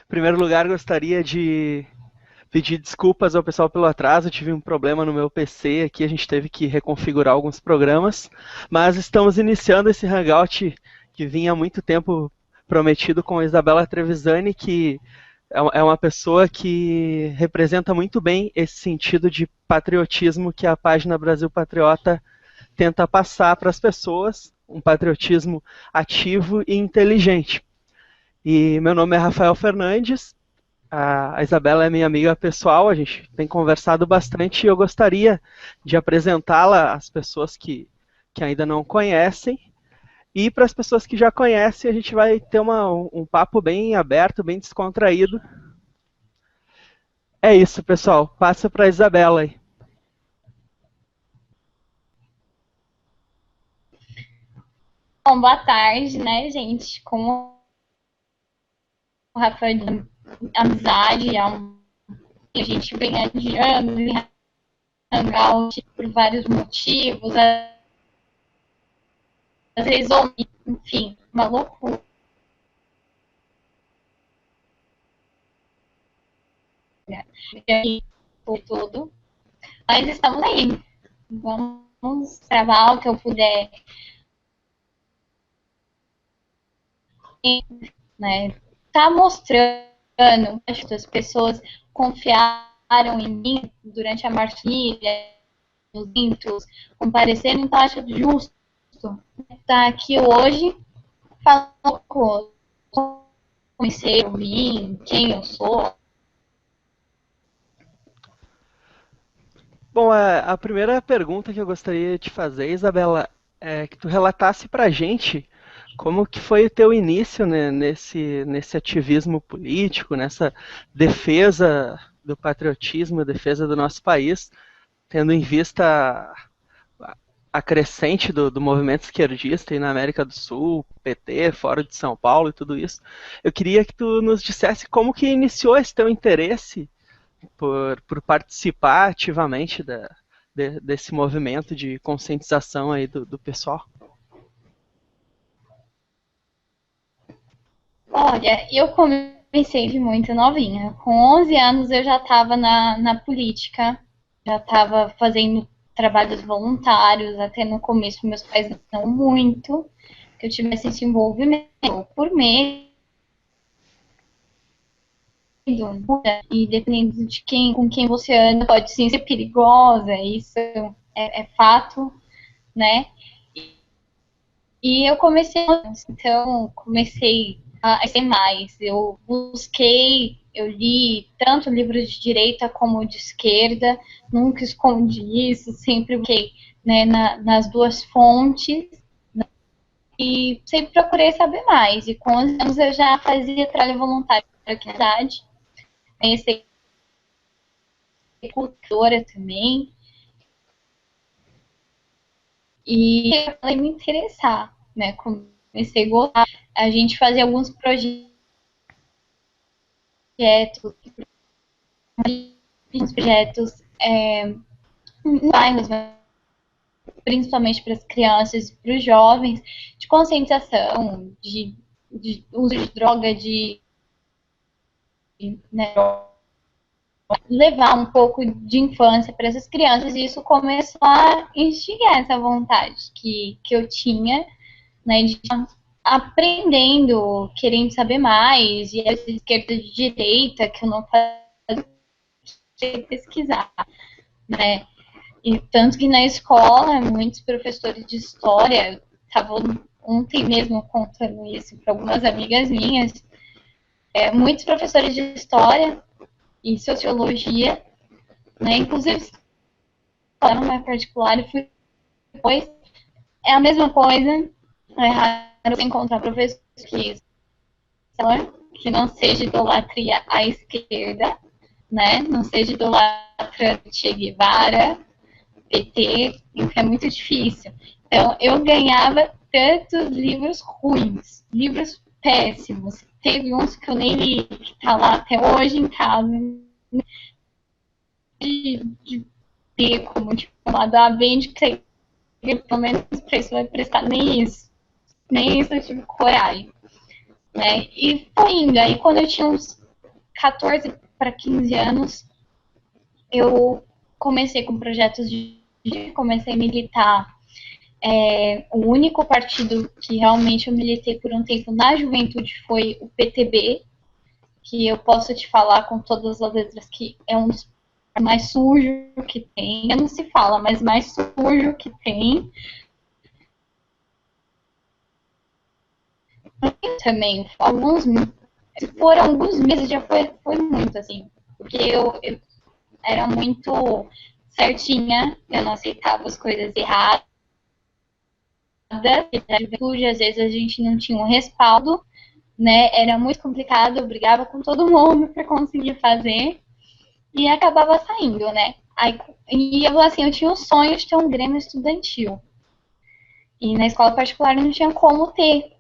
Em primeiro lugar, gostaria de pedir desculpas ao pessoal pelo atraso. Eu tive um problema no meu PC aqui, a gente teve que reconfigurar alguns programas, mas estamos iniciando esse Hangout que vinha há muito tempo prometido com a Isabela Trevisani, que é uma pessoa que representa muito bem esse sentido de patriotismo que a página Brasil Patriota tenta passar para as pessoas, um patriotismo ativo e inteligente. E meu nome é Rafael Fernandes, a Isabela é minha amiga pessoal, a gente tem conversado bastante e eu gostaria de apresentá-la às pessoas que ainda não conhecem. E para as pessoas que já conhecem, a gente vai ter um papo bem aberto, bem descontraído. É isso, pessoal. Passa para a Isabela aí. Bom, boa tarde, né, gente? Como o Rafael disse, amizade a gente vem adiando em Hangout por vários motivos, às vezes, enfim, uma loucura. Por tudo. Mas estamos aí. Vamos travar o que eu puder, né? Tá mostrando, acho que as pessoas confiaram em mim durante a martilha, nos intos, compareceram, então acho justo estar aqui hoje falando como comecei a mim, quem eu sou. Bom, a primeira pergunta que eu gostaria de fazer, Isabela, é que tu relatasse para a gente como que foi o teu início, né, nesse ativismo político, nessa defesa do patriotismo, defesa do nosso país, tendo em vista a crescente do movimento esquerdista aí na América do Sul, PT, fora de São Paulo e tudo isso. Eu queria que tu nos dissesse como que iniciou esse teu interesse por participar ativamente desse movimento de conscientização aí do pessoal. Olha, eu comecei de muito novinha. Com 11 anos eu já estava na política, já estava fazendo trabalhos voluntários, até no começo meus pais não muito, que eu tivesse esse envolvimento por medo, e dependendo de com quem você anda, pode sim ser perigosa, isso é fato, né? E eu comecei a ser mais. Eu busquei, eu li tanto livros de direita como de esquerda, nunca escondi isso, sempre busquei, né, nas duas fontes, né, e sempre procurei saber mais. E com 11 anos eu já fazia trabalho voluntário aqui na cidade, conheci cultura também, e eu me interessar, né? Comecei a gostar. A gente fazia alguns projetos em bairros, principalmente para as crianças e para os jovens, de conscientização, de uso de droga, né, levar um pouco de infância para essas crianças, e isso começou a instigar essa vontade que eu tinha, né, de aprendendo, querendo saber mais, e essa esquerda de direita que eu não fazia pesquisar, né? E tanto que na escola, muitos professores de história estavam ontem mesmo contando isso para algumas amigas minhas. Muitos professores de história e sociologia, né, inclusive uma particular, e fui depois. É a mesma coisa, é raro encontrar professor que não seja idolatria à esquerda, né, não seja idolatra Che Guevara, PT, é muito difícil. Então, eu ganhava tantos livros ruins, livros péssimos. Teve uns que eu nem li, que tá lá até hoje em casa, de ter como chamado a vende, que pelo menos para isso vai prestar nem isso. Nem isso eu tive coragem. Né? E foi indo. Aí quando eu tinha uns 14 para 15 anos, eu comecei com projetos comecei a militar. O único partido que realmente eu militei por um tempo na juventude foi o PTB, que eu posso te falar com todas as letras que é um dos mais sujo que tem. Não se fala, mas mais sujo que tem. Também, se foram alguns meses, já foi muito, assim. Porque eu era muito certinha, eu não aceitava as coisas erradas. Na juventude, às vezes a gente não tinha um respaldo, né? Era muito complicado, eu brigava com todo mundo para conseguir fazer e acabava saindo, né? Aí, e eu, assim, eu tinha o sonho de ter um grêmio estudantil. E na escola particular não tinha como ter.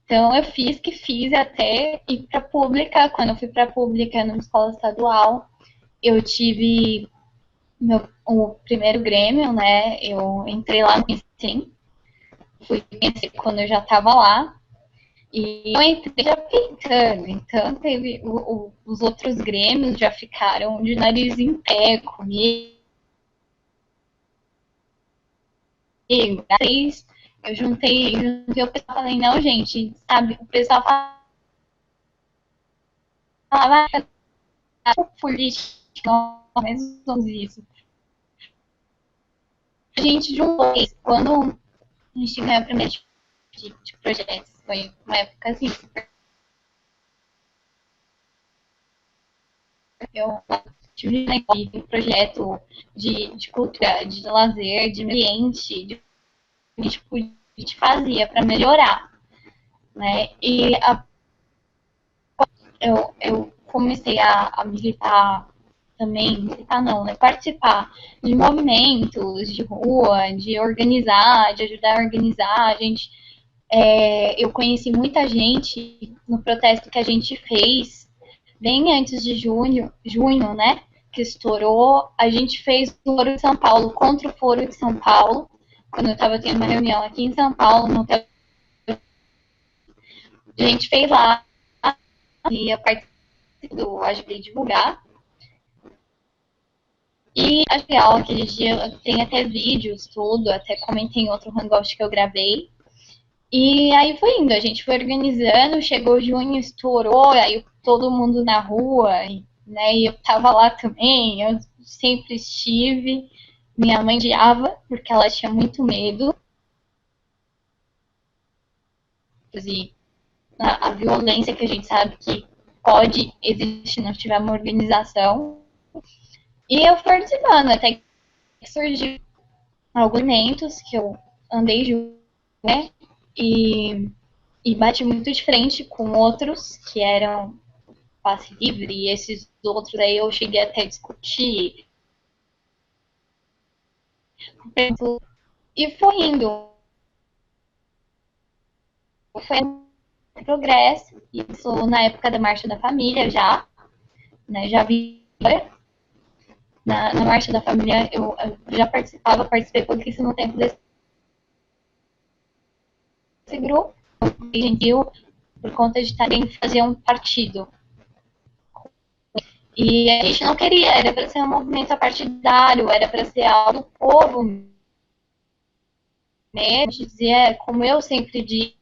Então eu fiz até ir para pública. Quando eu fui para pública numa escola estadual, eu tive o primeiro grêmio, né? Eu entrei lá no Sim, fui conhecer quando eu já estava lá. E eu entrei já pintando, então teve os outros grêmios já ficaram de nariz em pé comigo. Eu juntei o pessoal e falei, não, gente, sabe, o pessoal falava política, mais ou menos isso. A gente juntou isso. Quando a gente ganhou o primeiro de projetos, foi uma época assim, eu tive um projeto de cultura, de lazer, de ambiente, a gente fazia para melhorar, né? E eu comecei a militar também, militar não, né? Participar de movimentos de rua, de organizar, de ajudar a organizar. A gente, eu conheci muita gente no protesto que a gente fez bem antes de junho, né? Que estourou. A gente fez o Foro de São Paulo contra o Foro de São Paulo, quando eu estava tendo uma reunião aqui em São Paulo, no hotel. A gente fez lá e a parte do ajudei a divulgar. E a real, aquele dia tem até vídeos, tudo, até comentei em outro hangout que eu gravei. E aí foi indo, a gente foi organizando, chegou junho, estourou, aí todo mundo na rua, né? E eu tava lá também, eu sempre estive. Minha mãe odiava, porque ela tinha muito medo. E a violência que a gente sabe que pode existir se não tiver uma organização. E eu fui participando, até que surgiu alguns eventos que eu andei junto, né? E bati muito de frente com outros que eram passe livre, e esses outros aí eu cheguei até a discutir. E foi indo. Foi um progresso. Isso na época da Marcha da Família já, né? Já vi. Na Marcha da Família eu já participei pouquíssimo tempo desse grupo. Gentil, por conta de também fazer um partido. E a gente não queria, era para ser um movimento partidário, era para ser algo do povo mesmo, dizer, como eu sempre disse,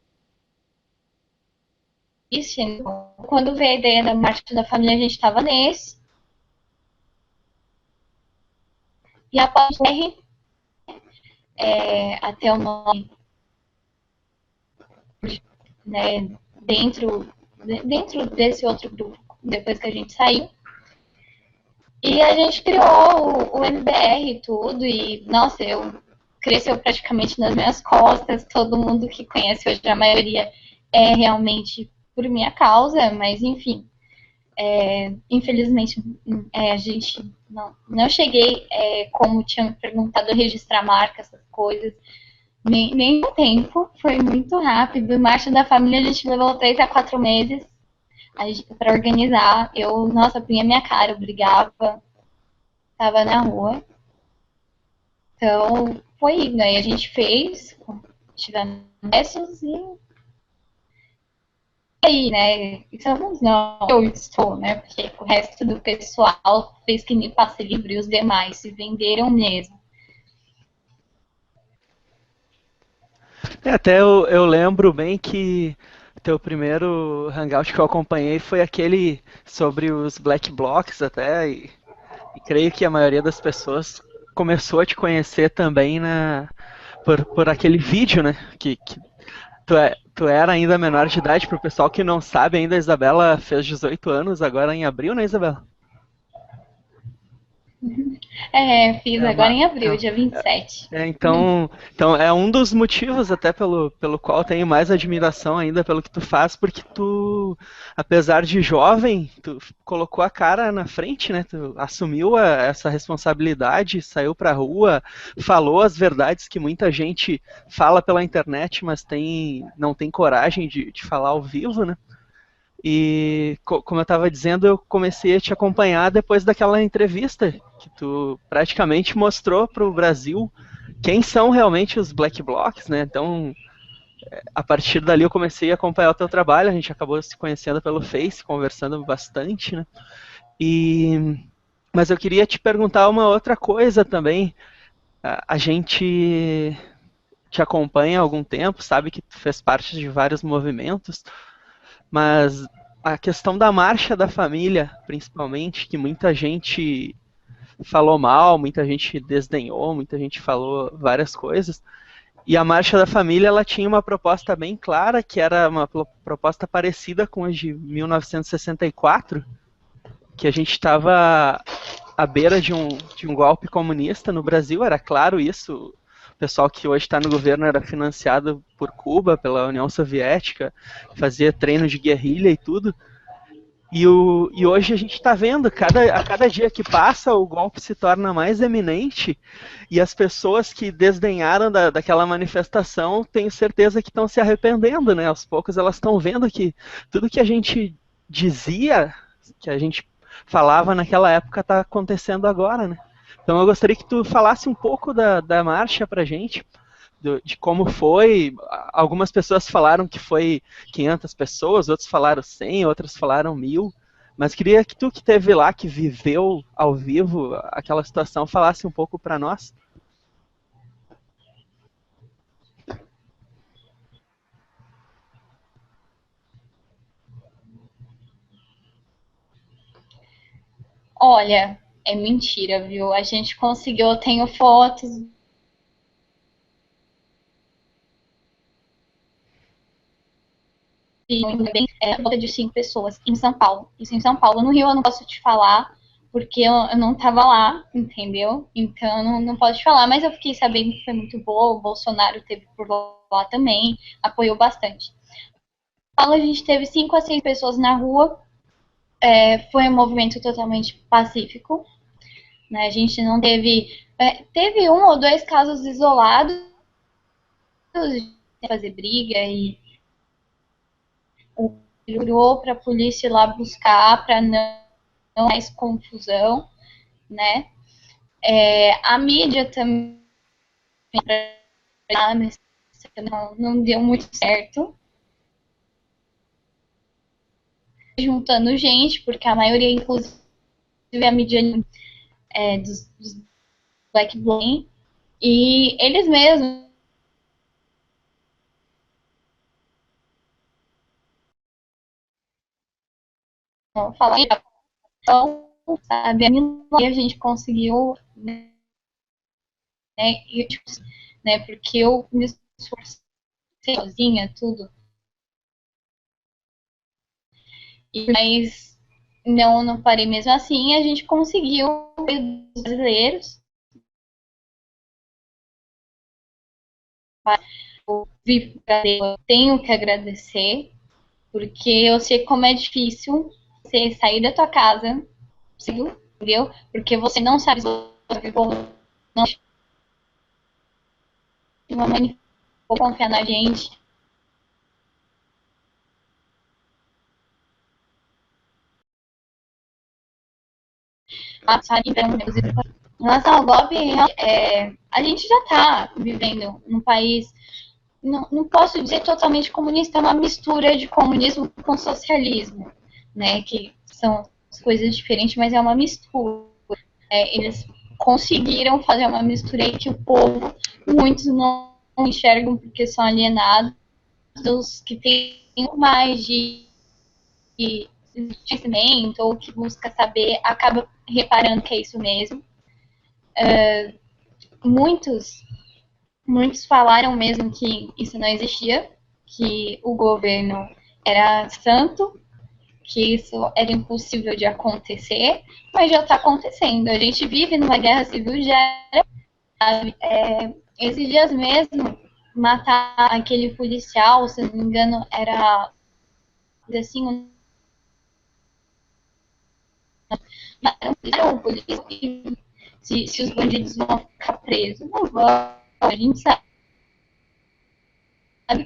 quando veio a ideia da Marcha da Família, a gente estava nesse. E após o R, até o nome, né, dentro desse outro grupo, depois que a gente saiu. E a gente criou o MBR e tudo, e, nossa, cresceu praticamente nas minhas costas. Todo mundo que conhece hoje, a maioria é realmente por minha causa, mas enfim. Infelizmente, a gente não cheguei, como tinham perguntado, a registrar marca, essas coisas. Nem o tempo, foi muito rápido. Marcha da Família a gente levou 3 a 4 meses para organizar. Nossa, punha minha cara, eu brigava, tava na rua. Então, foi indo. Aí a gente fez, tivemos processos e aí, né? Estamos não, eu estou, né? Porque o resto do pessoal fez que nem passe livre e os demais se venderam mesmo. Até eu lembro bem que teu primeiro hangout que eu acompanhei foi aquele sobre os black blocs até, e creio que a maioria das pessoas começou a te conhecer também por aquele vídeo, né? Que tu era ainda menor de idade, pro pessoal que não sabe ainda, a Isabela fez 18 anos agora em abril, né, Isabela? Fiz É agora uma, em abril, é, dia 27. então é um dos motivos até pelo qual tenho mais admiração ainda pelo que tu faz, porque tu, apesar de jovem, tu colocou a cara na frente, né? Tu assumiu essa responsabilidade, saiu pra rua, falou as verdades que muita gente fala pela internet, mas não tem coragem de falar ao vivo, né? E como eu estava dizendo, eu comecei a te acompanhar depois daquela entrevista que tu praticamente mostrou para o Brasil quem são realmente os Black Blocs, né? Então, a partir dali eu comecei a acompanhar o teu trabalho, a gente acabou se conhecendo pelo Face, conversando bastante, né? E mas eu queria te perguntar uma outra coisa também. A gente te acompanha há algum tempo, sabe que tu fez parte de vários movimentos, mas a questão da marcha da família, principalmente, que muita gente falou mal, muita gente desdenhou, muita gente falou várias coisas. E a marcha da família, ela tinha uma proposta bem clara, que era uma proposta parecida com a de 1964, que a gente estava à beira de um golpe comunista no Brasil, era claro isso. O pessoal que hoje está no governo era financiado por Cuba, pela União Soviética, fazia treino de guerrilha e tudo. E hoje a gente está vendo, a cada dia que passa, o golpe se torna mais eminente e as pessoas que desdenharam daquela manifestação, tenho certeza que estão se arrependendo, né? Aos poucos elas estão vendo que tudo que a gente dizia, que a gente falava naquela época, está acontecendo agora, né? Então eu gostaria que tu falasse um pouco da marcha pra gente, de como foi. Algumas pessoas falaram que foi 500 pessoas, outros falaram 100, outras falaram 1000. Mas queria que tu que esteve lá, que viveu ao vivo aquela situação, falasse um pouco para nós. Olha, é mentira, viu? A gente conseguiu, eu tenho fotos volta de 5 pessoas em São Paulo. Isso em São Paulo. No Rio eu não posso te falar, porque eu não tava lá, entendeu? Então eu não posso te falar, mas eu fiquei sabendo que foi muito boa. O Bolsonaro teve por lá também, apoiou bastante. Em São Paulo a gente teve 5 a 6 pessoas na rua. Foi um movimento totalmente pacífico. Né? A gente não teve. Teve 1 ou 2 casos isolados de fazer briga e virou para a polícia ir lá buscar para não mais confusão, né? A mídia também não deu muito certo, juntando gente, porque a maioria, inclusive a mídia dos Black Bloc, e eles mesmos falaram, então, sabe, a gente conseguiu, né, e, tipo, né, porque eu me esforcei sozinha, tudo, mas não parei mesmo assim, a gente conseguiu os brasileiros. Eu tenho que agradecer, porque eu sei como é difícil você sair da tua casa, entendeu? Porque você não sabe se não uma manifestação, confiar na gente. Em relação ao golpe, a gente já está vivendo num país não posso dizer totalmente comunista, é uma mistura de comunismo com socialismo, né? Que são coisas diferentes, mas é uma mistura. Eles conseguiram fazer uma mistura aí que o povo, muitos não enxergam porque são alienados, os que têm mais de conhecimento ou que busca saber, acaba reparando que é isso mesmo. Muitos falaram mesmo que isso não existia, que o governo era santo, que isso era impossível de acontecer, mas já está acontecendo. A gente vive numa guerra civil já. Esses dias mesmo, matar aquele policial, se não me engano, era assim, um policial, se os bandidos vão ficar presos. Não vão. A gente sabe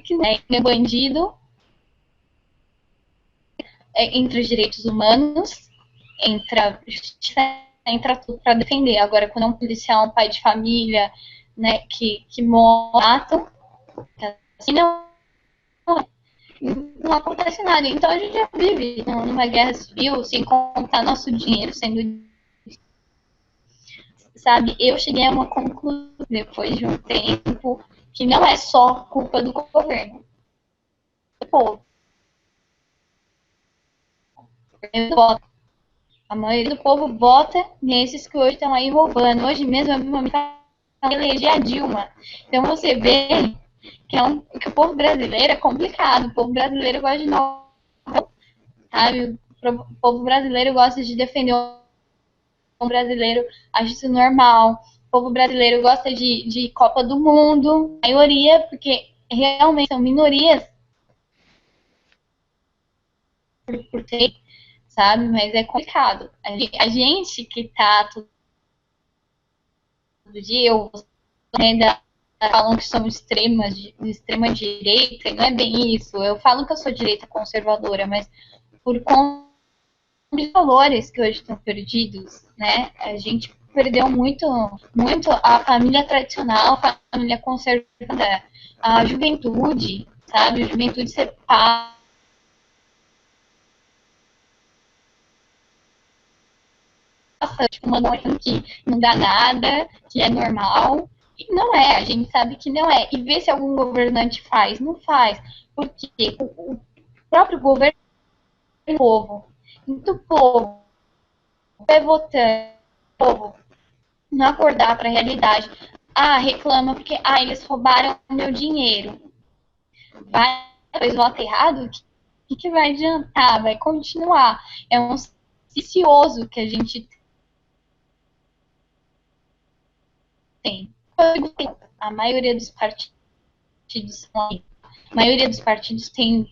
que não é bandido, entre os direitos humanos, entra justiça, entra tudo para defender. Agora, quando é um policial, um pai de família, né, que matam, assim não acontece nada. Então a gente já vive numa guerra civil sem contar nosso dinheiro sendo. Sabe, eu cheguei a uma conclusão depois de um tempo que não é só culpa do governo. Do povo. A maioria do povo vota nesses que hoje estão aí roubando. Hoje mesmo a minha família eleger a Dilma. Então você vê que o povo brasileiro é complicado. O povo brasileiro gosta de novo, sabe? O povo brasileiro gosta de defender o brasileiro, acha isso normal. O povo brasileiro gosta de Copa do Mundo, a maioria, porque realmente são minorias por ter, sabe? Mas é complicado. A gente que tá todo dia, eu né, falam que somos de extrema direita, e não é bem isso. Eu falo que eu sou direita conservadora, mas por conta de valores que hoje estão perdidos, né? A gente perdeu muito a família tradicional, a família conservadora, a juventude, sabe? A juventude separa. Tipo, uma noite que não dá nada, que é normal. E não é, a gente sabe que não é. E ver se algum governante faz. Não faz. Porque o próprio governo é o povo. Muito povo é votando, povo não acordar para a realidade. Reclama porque eles roubaram meu dinheiro. Vai, depois vota errado, o que vai adiantar? Vai continuar. É um vicioso que a gente tem. A maioria dos partidos a maioria dos partidos tem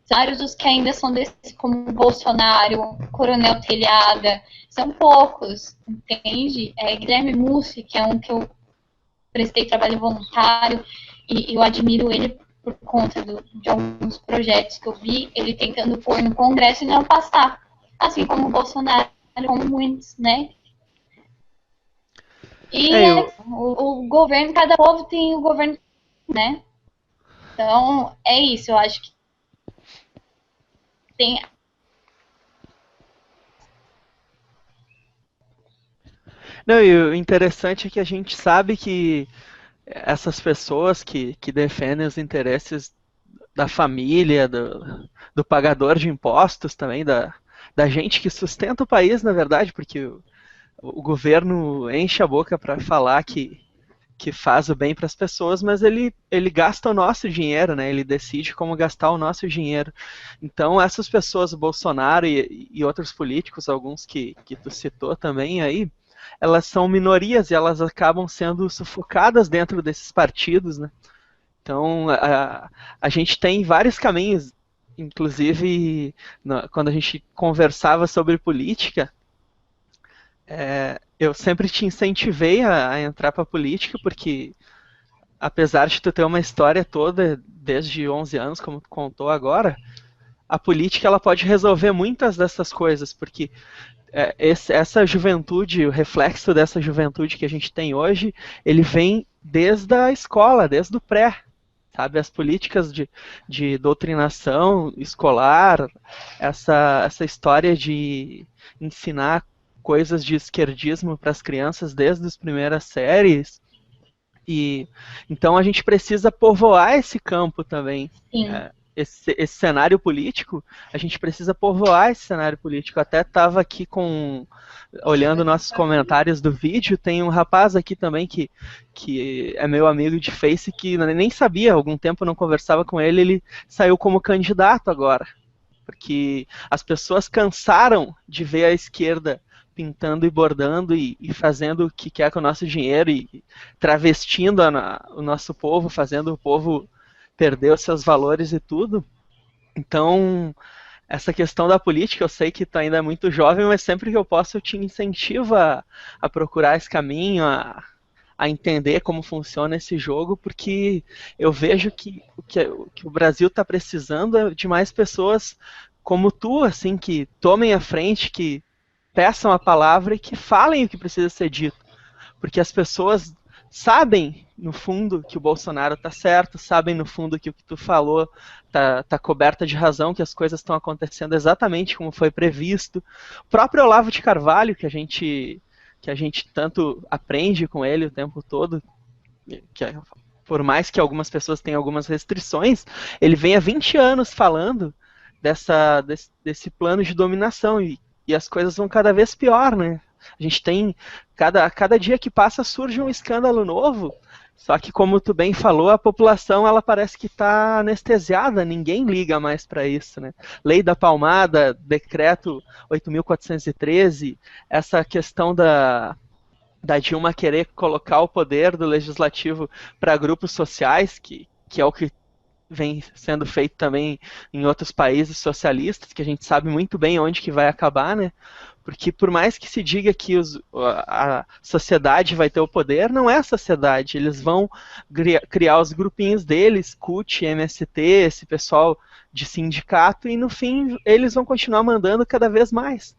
vários dos que ainda são desses, como Bolsonaro, Coronel Telhada, são poucos, entende? Guilherme Mussi, que é um que eu prestei trabalho voluntário, e eu admiro ele por conta de alguns projetos que eu vi, ele tentando pôr no Congresso e não passar, assim como o Bolsonaro, como muitos, né? E o governo, cada povo tem o governo, né? Então, é isso, eu acho que tem. Não, e o interessante é que a gente sabe que essas pessoas que defendem os interesses da família, do pagador de impostos também, da gente que sustenta o país, na verdade, porque o governo enche a boca para falar que faz o bem para as pessoas, mas ele gasta o nosso dinheiro, né? Ele decide como gastar o nosso dinheiro. Então, essas pessoas, o Bolsonaro e outros políticos, alguns que tu citou também aí, elas são minorias e elas acabam sendo sufocadas dentro desses partidos, né? Então, a gente tem vários caminhos, inclusive, quando a gente conversava sobre política, eu sempre te incentivei a entrar para a política, porque apesar de tu ter uma história toda desde 11 anos, como tu contou agora, a política ela pode resolver muitas dessas coisas, porque essa juventude, o reflexo dessa juventude que a gente tem hoje, ele vem desde a escola, desde o pré, sabe? As políticas de doutrinação escolar, essa história de ensinar coisas de esquerdismo para as crianças desde as primeiras séries. E então a gente precisa povoar esse campo também. Sim. Esse cenário político, a gente precisa povoar esse cenário político. Eu até estava aqui olhando nossos comentários do vídeo, tem um rapaz aqui também que é meu amigo de Face, que nem sabia, há algum tempo eu não conversava com ele, ele saiu como candidato agora. Porque as pessoas cansaram de ver a esquerda pintando e bordando e fazendo o que quer com o nosso dinheiro e travestindo o nosso povo, fazendo o povo perder os seus valores e tudo. Então, essa questão da política, eu sei que tu ainda é muito jovem, mas sempre que eu posso eu te incentivo a procurar esse caminho, a entender como funciona esse jogo, porque eu vejo que o que o Brasil está precisando é de mais pessoas como tu, assim, que tomem a frente, que peçam a palavra e que falem o que precisa ser dito. Porque as pessoas sabem, no fundo, que o Bolsonaro está certo, sabem, no fundo, que o que tu falou tá coberta de razão, que as coisas estão acontecendo exatamente como foi previsto. O próprio Olavo de Carvalho, que a gente tanto aprende com ele o tempo todo, que por mais que algumas pessoas tenham algumas restrições, ele vem há 20 anos falando desse plano de dominação e as coisas vão cada vez pior, né? A gente tem, cada dia que passa surge um escândalo novo, só que como tu bem falou, a população ela parece que está anestesiada, ninguém liga mais para isso, né? Lei da Palmada, decreto 8.413, essa questão da Dilma querer colocar o poder do legislativo para grupos sociais, que é o que vem sendo feito também em outros países socialistas, que a gente sabe muito bem onde que vai acabar, né? Porque por mais que se diga que a sociedade vai ter o poder, não é a sociedade. Eles vão criar os grupinhos deles, CUT, MST, esse pessoal de sindicato, e no fim eles vão continuar mandando cada vez mais.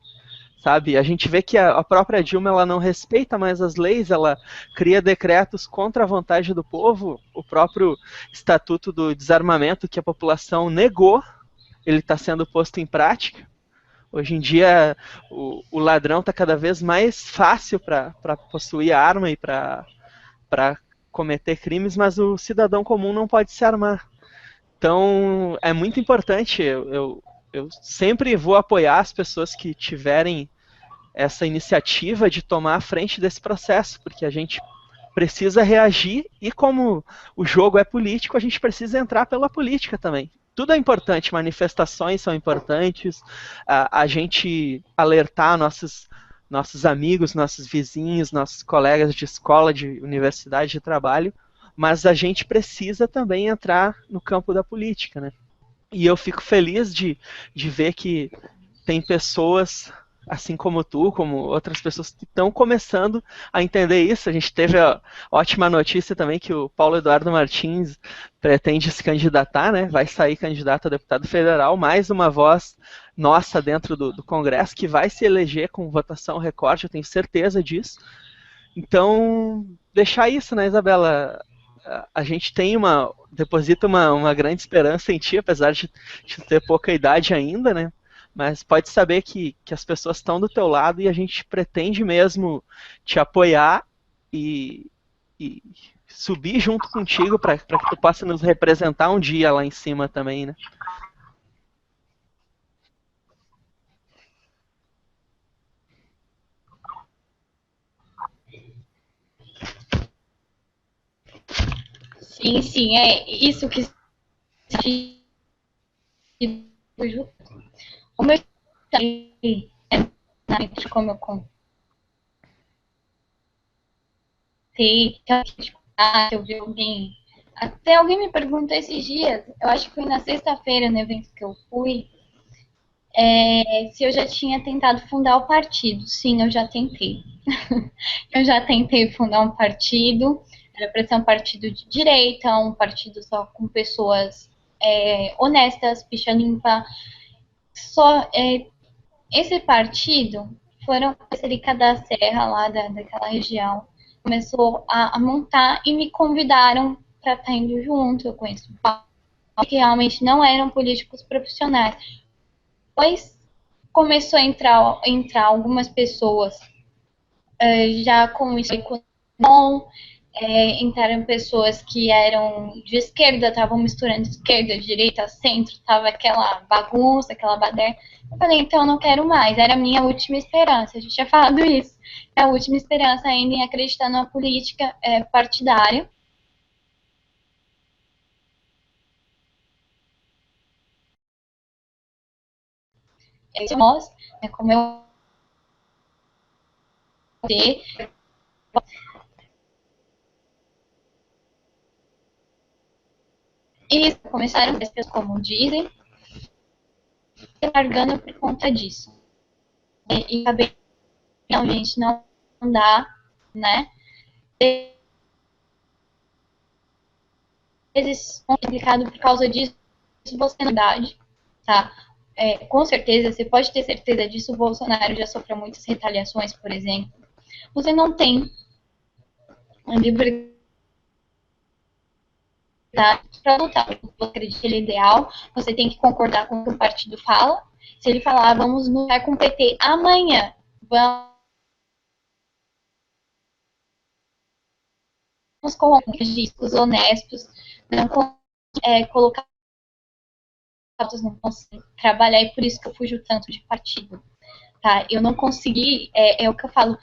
Sabe? A gente vê que a própria Dilma ela não respeita mais as leis, ela cria decretos contra a vontade do povo. O próprio Estatuto do Desarmamento que a população negou, ele está sendo posto em prática. Hoje em dia, o ladrão está cada vez mais fácil para possuir arma e para cometer crimes, mas o cidadão comum não pode se armar. Então, é muito importante. Eu sempre vou apoiar as pessoas que tiverem essa iniciativa de tomar a frente desse processo, porque a gente precisa reagir e como o jogo é político, a gente precisa entrar pela política também. Tudo é importante, manifestações são importantes, a gente alertar nossos amigos, nossos vizinhos, nossos colegas de escola, de universidade, de trabalho, mas a gente precisa também entrar no campo da política, né? E eu fico feliz de ver que tem pessoas assim como tu, como outras pessoas que estão começando a entender isso. A gente teve a ótima notícia também que o Paulo Eduardo Martins pretende se candidatar, né? Vai sair candidato a deputado federal, mais uma voz nossa dentro do Congresso que vai se eleger com votação recorde, eu tenho certeza disso. Então, deixar isso, né, Isabela? A gente deposita uma grande esperança em ti, apesar de ter pouca idade ainda, né? Mas pode saber que as pessoas estão do teu lado e a gente pretende mesmo te apoiar e subir junto contigo para que tu possa nos representar um dia lá em cima também, né? Sim, sim, é isso que como eu falei, como eu contei, que eu vi alguém, até alguém me perguntou esses dias, eu acho que foi na sexta-feira no evento que eu fui, se eu já tinha tentado fundar o partido. Sim, eu já tentei. Eu já tentei fundar um partido, era para ser um partido de direita, um partido só com pessoas honestas, ficha limpa. Só esse partido foram Perica da Serra, lá daquela região. começou a montar e me convidaram para estar indo junto. Eu conheço que realmente não eram políticos profissionais. Depois começou a entrar algumas pessoas já com isso bom, entraram pessoas que eram de esquerda, estavam misturando esquerda, direita, centro, tava aquela bagunça, aquela baderna. Eu falei, então eu não quero mais, era a minha última esperança, a gente tinha falado isso, é a última esperança ainda em acreditar na política partidária. Nós, como eu e começaram a como dizem, largando por conta disso. E acabei, não, gente, não dá, né? Às vezes complicado por causa disso, você não dá, tá? Com certeza, você pode ter certeza disso, o Bolsonaro já sofreu muitas retaliações, por exemplo. Você não tem a liberdade para lutar. Você acredita que ele é ideal, você tem que concordar com o que o partido fala. Se ele falar, vamos lutar com o PT amanhã, vamos com discos honestos, não colocar não consigo trabalhar e por isso que eu fujo tanto de partido, tá? Eu não consegui, é o que eu falo,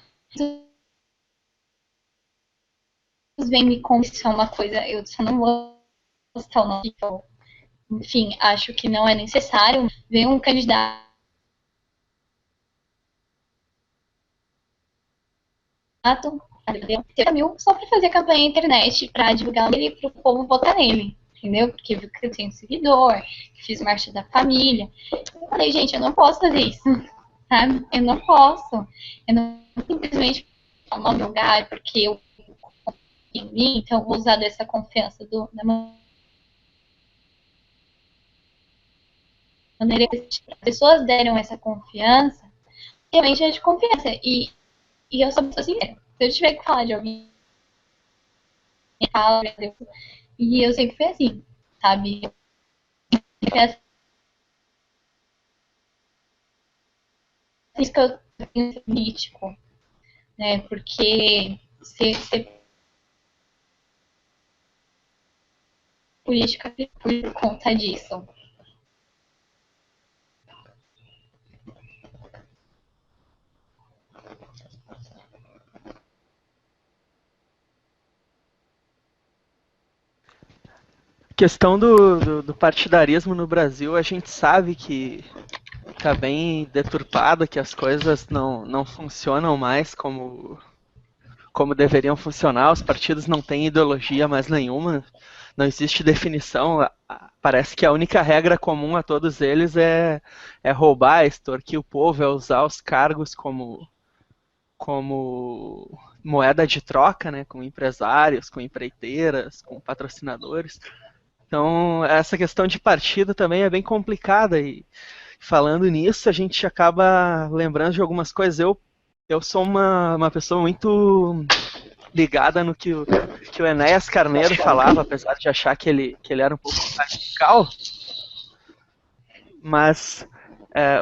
vem me convencer uma coisa, eu só não vou gostar o nome, enfim, acho que não é necessário ver um candidato mil só para fazer campanha na internet, para divulgar ele e para o povo votar nele, entendeu? Porque viu que eu tenho seguidor, que fiz marcha da família. Eu falei, gente, eu não posso fazer isso, sabe? Eu não posso. Eu não simplesmente falar meu lugar porque eu confio em mim, então eu vou usar dessa confiança da maneira que as pessoas deram essa confiança, realmente é de confiança. E eu sou pessoa sincera. Se eu tiver que falar de alguém, fala, e eu sempre fui assim, sabe? É isso que eu tenho político, né? Porque ser política por conta disso. Questão do partidarismo no Brasil, a gente sabe que tá bem deturpada, que as coisas não funcionam mais como deveriam funcionar, os partidos não têm ideologia mais nenhuma, não existe definição, parece que a única regra comum a todos eles é roubar, extorquir o povo, é usar os cargos como moeda de troca, né, com empresários, com empreiteiras, com patrocinadores. Então, essa questão de partido também é bem complicada e falando nisso, a gente acaba lembrando de algumas coisas. Eu sou uma pessoa muito ligada no que o Enéas Carneiro falava, apesar de achar que ele era um pouco radical, mas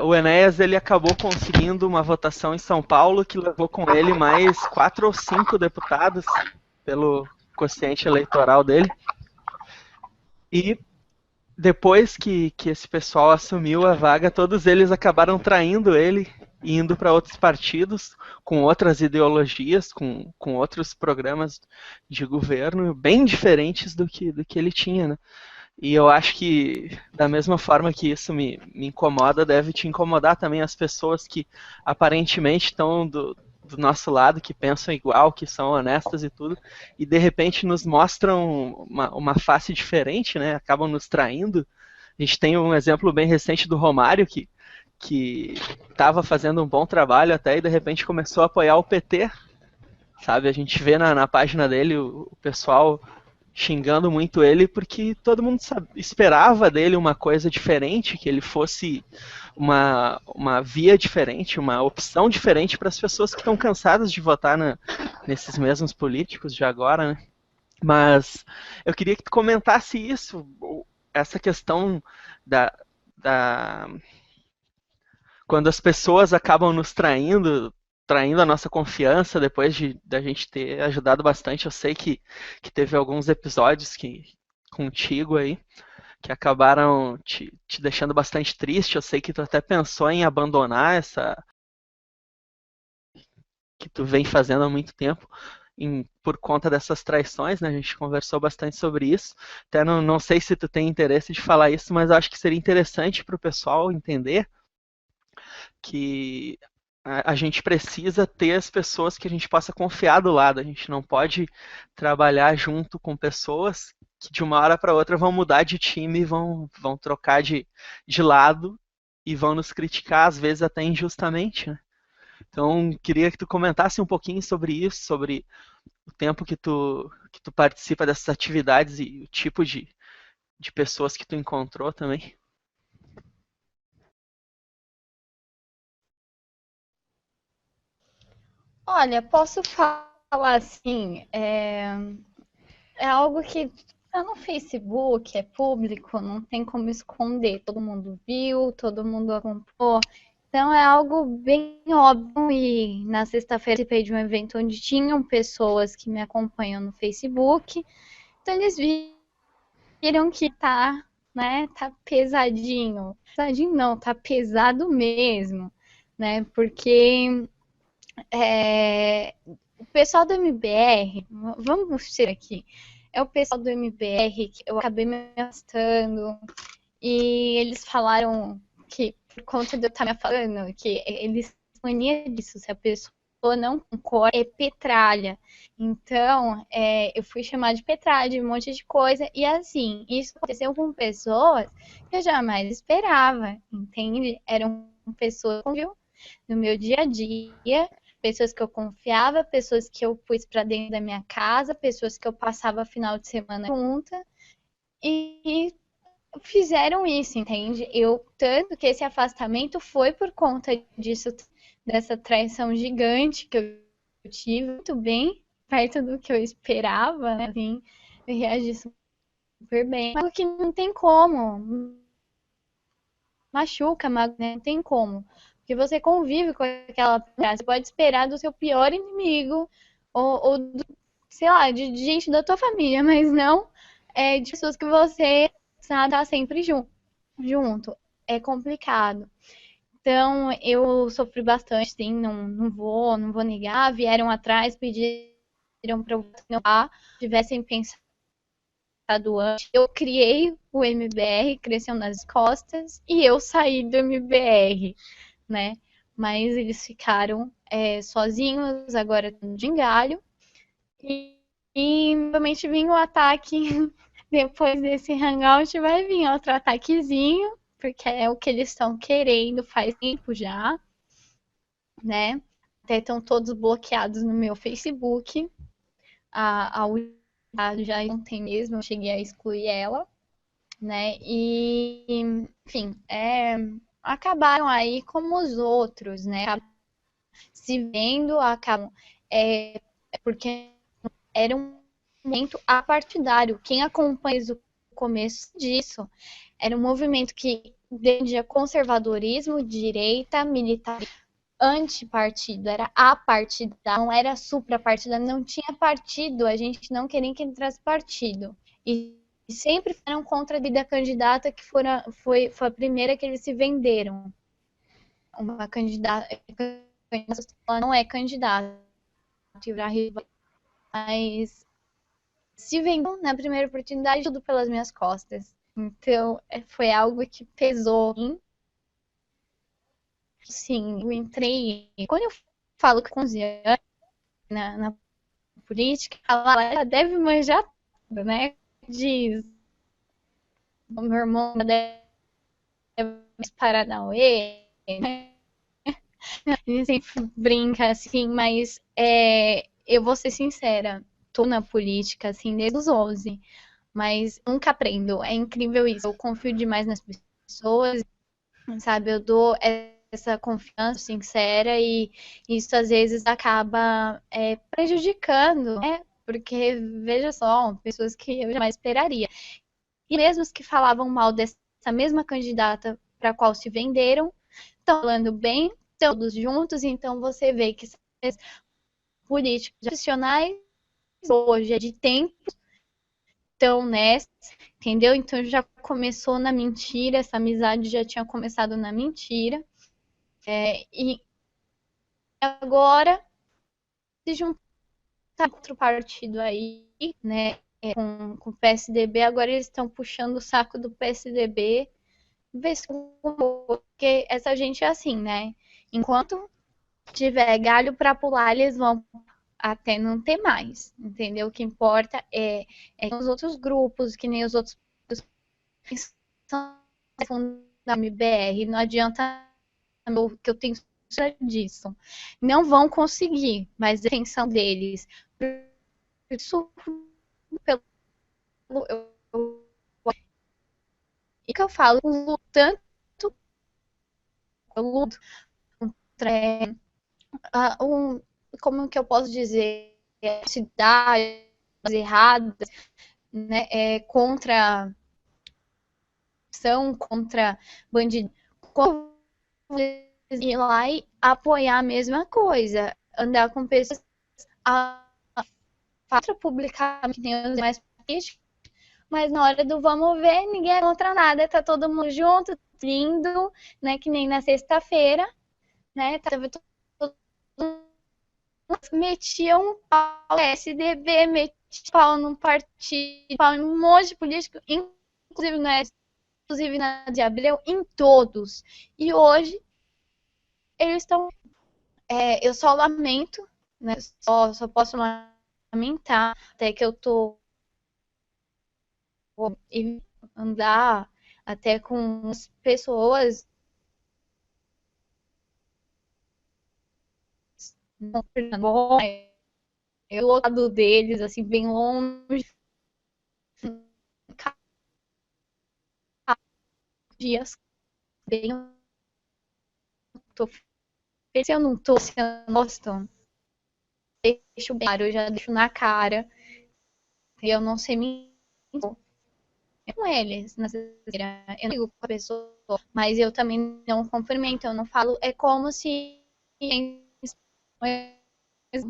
o Enéas ele acabou conseguindo uma votação em São Paulo que levou com ele mais 4 ou 5 deputados pelo quociente eleitoral dele. E depois que esse pessoal assumiu a vaga, todos eles acabaram traindo ele e indo para outros partidos, com outras ideologias, com outros programas de governo bem diferentes do que ele tinha, né? E eu acho que, da mesma forma que isso me incomoda, deve te incomodar também as pessoas que aparentemente estão do nosso lado, que pensam igual, que são honestas e tudo, e de repente nos mostram uma face diferente, né? Acabam nos traindo. A gente tem um exemplo bem recente do Romário, que estava fazendo um bom trabalho até e de repente começou a apoiar o PT, sabe? A gente vê na página dele o pessoal xingando muito ele porque todo mundo esperava dele uma coisa diferente, que ele fosse uma via diferente, uma opção diferente para as pessoas que estão cansadas de votar nesses mesmos políticos de agora, né? Mas eu queria que tu comentasse isso, essa questão da, da quando as pessoas acabam nos traindo a nossa confiança depois da gente ter ajudado bastante. Eu sei que teve alguns episódios contigo aí que acabaram te deixando bastante triste. Eu sei que tu até pensou em abandonar essa que tu vem fazendo há muito tempo por conta dessas traições, né? A gente conversou bastante sobre isso. Até não sei se tu tem interesse de falar isso, mas acho que seria interessante para o pessoal entender que a gente precisa ter as pessoas que a gente possa confiar do lado. A gente não pode trabalhar junto com pessoas que de uma hora para outra vão mudar de time, vão trocar de lado e vão nos criticar, às vezes até injustamente, né? Então, queria que tu comentasse um pouquinho sobre isso, sobre o tempo que tu participa dessas atividades e o tipo de pessoas que tu encontrou também. Olha, posso falar assim, é algo que tá no Facebook, é público, não tem como esconder. Todo mundo viu, todo mundo acompanhou. Então é algo bem óbvio. E na sexta-feira eu participei de um evento onde tinham pessoas que me acompanham no Facebook. Então eles viram que né, tá pesadinho. Pesadinho não, tá pesado mesmo, né? Porque o pessoal do MBR, vamos ser aqui, é o pessoal do MBR que eu acabei me afastando e eles falaram que, por conta de eu estar me falando, que eles têm mania disso, se a pessoa não concorda, é petralha. Então, eu fui chamada de petralha, de um monte de coisa, e assim, isso aconteceu com pessoas que eu jamais esperava, entende? Eram pessoas que conviviam no meu dia a dia, pessoas que eu confiava, pessoas que eu pus para dentro da minha casa, pessoas que eu passava final de semana junta e fizeram isso, entende? Tanto que esse afastamento foi por conta disso, dessa traição gigante que eu tive, muito bem, perto do que eu esperava, né? Assim, eu reagi super bem. Mas o que não tem como, machuca, né? Não tem como. Porque você convive com aquela pessoa, você pode esperar do seu pior inimigo, ou sei lá, de gente da tua família, mas não de pessoas que você tá sempre junto. É complicado. Então, eu sofri bastante, sim, não vou negar. Vieram atrás, pediram para eu não tivessem pensado antes. Eu criei o MBR, cresceu nas costas, e eu saí do MBR, né? Mas eles ficaram sozinhos, agora de engalho. E realmente vinha o ataque. Depois desse hangout vai vir outro ataquezinho, porque é o que eles estão querendo faz tempo já, né? Até estão todos bloqueados no meu Facebook. A já ontem mesmo eu cheguei a excluir ela, né? E, enfim, acabaram aí como os outros, né? Se vendo, acabam. Porque era um movimento apartidário. Quem acompanha o começo disso era um movimento que defendia conservadorismo, direita, militar, antipartido, era apartidário, não era suprapartidário, não tinha partido, a gente não queria que entrasse partido. E sempre foram contra a vida candidata, que foi a primeira que eles se venderam. Uma candidata, ela não é candidata, mas se vendeu na primeira oportunidade, tudo pelas minhas costas. Então, foi algo que pesou em mim. Sim, eu entrei. Quando eu falo com 11 anos na política, ela deve manjar tudo, né? Diz, o meu irmão deve Paranauê, né? Ele sempre brinca assim, mas eu vou ser sincera, tô na política assim desde os 11, mas nunca aprendo. É incrível isso. Eu confio demais nas pessoas sabe? Eu dou essa confiança sincera e isso às vezes acaba prejudicando, né? Porque, veja só, pessoas que eu jamais esperaria. E mesmo os que falavam mal dessa mesma candidata para a qual se venderam, estão falando bem, todos juntos, então você vê que esses políticos tradicionais hoje é de tempo, estão nessa, entendeu? Então já começou na mentira, essa amizade já tinha começado na mentira. E agora se juntar outro partido aí, né? Com o PSDB, agora eles estão puxando o saco do PSDB. Vê se porque essa gente é assim, né? Enquanto tiver galho para pular, eles vão até não ter mais, entendeu? O que importa é os outros grupos, que nem os outros que são da MBR, não adianta que eu tenho certeza disso. Não vão conseguir, mas a intenção deles. Isso pelo e que eu falo, tanto eu luto contra como que eu posso dizer, cidades erradas, né, contra contra bandido, ir lá e apoiar a mesma coisa, andar com pessoas para publicar que tem os mais políticos, mas na hora do vamos ver, ninguém é contra nada, tá todo mundo junto, lindo, né, que nem na sexta-feira, né, tava todo metiam um pau no SDB, metiam pau num partido, pau em um monte de político, inclusive na de Abreu, em todos. E hoje eles estão. Eu só lamento, né? Só posso lamentar até que eu tô e andar até com as pessoas bom, eu do lado deles, assim, bem longe, dias bem tô se eu não tô, se eu não gosto, deixo bem claro, eu já deixo na cara. E eu não sei me com eles na sexta-feira. Eu não digo com a pessoa, mas eu também não cumprimento, eu não falo. É como se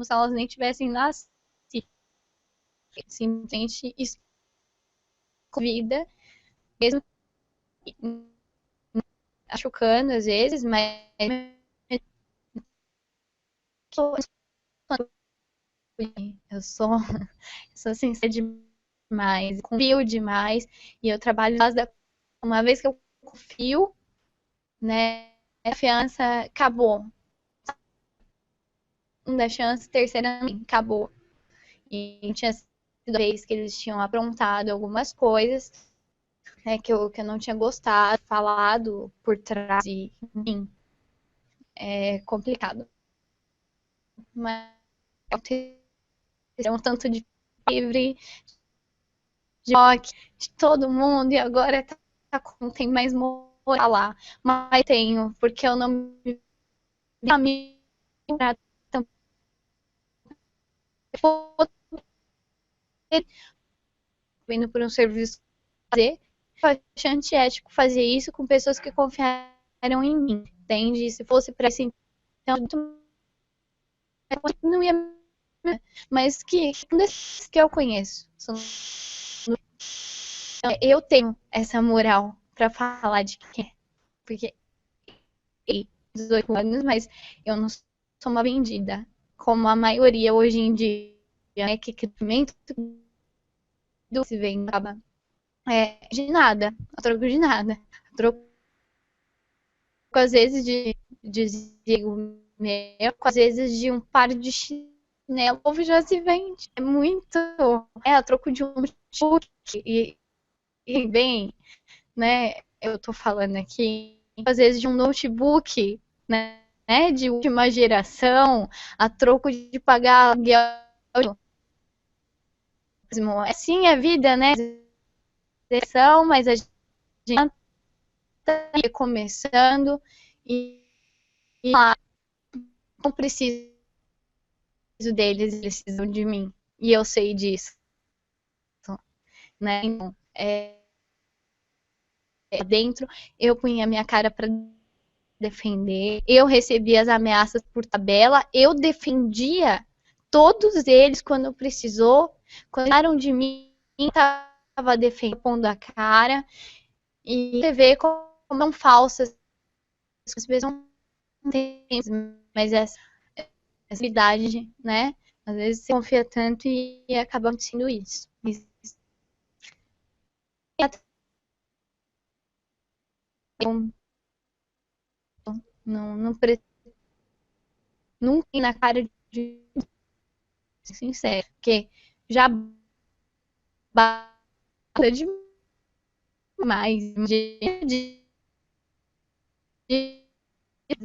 elas nem tivessem nascido. Simplesmente vida, mesmo machucando às vezes, mas eu sou sincera demais, confio demais e eu trabalho uma vez que eu confio, né? A confiança acabou. Segunda chance, terceira acabou. E tinha sido a vez que eles tinham aprontado algumas coisas, né, que eu não tinha gostado, falado por trás, e, enfim, é complicado. Mas é um tanto de livre, de rock, de todo mundo, e agora não tem mais moral lá. Mas tenho, porque eu não me vindo por um serviço fazer, eu acho antiético fazer isso com pessoas que confiaram em mim, entende? Se fosse para esse então não ia, mas que eu conheço, eu tenho essa moral para falar de quem é, porque 18 anos, mas eu não sou uma vendida, como a maioria hoje em dia, né, que crescimento do se vende de nada, a troco de nada, a troco às vezes de meu, às vezes de um par de chinelo, o povo já se vende. É muito. A troco de um notebook. E bem, né? Eu tô falando aqui, às vezes de um notebook, né? De última geração, a troco de pagar aluguel. Assim é a vida, né? Mas a gente estaria começando e lá, não preciso deles, eles precisam de mim. E eu sei disso. Né? Então, dentro, eu punha minha cara para defender, eu recebia as ameaças por tabela, eu defendia todos eles quando precisou, quando eram de mim, estava defendendo, pondo a cara, e você vê como são falsas, às vezes não tem, mas essa habilidade, né? Às vezes você confia tanto e acaba sendo isso. Não tem na cara de sincero, porque já basta demais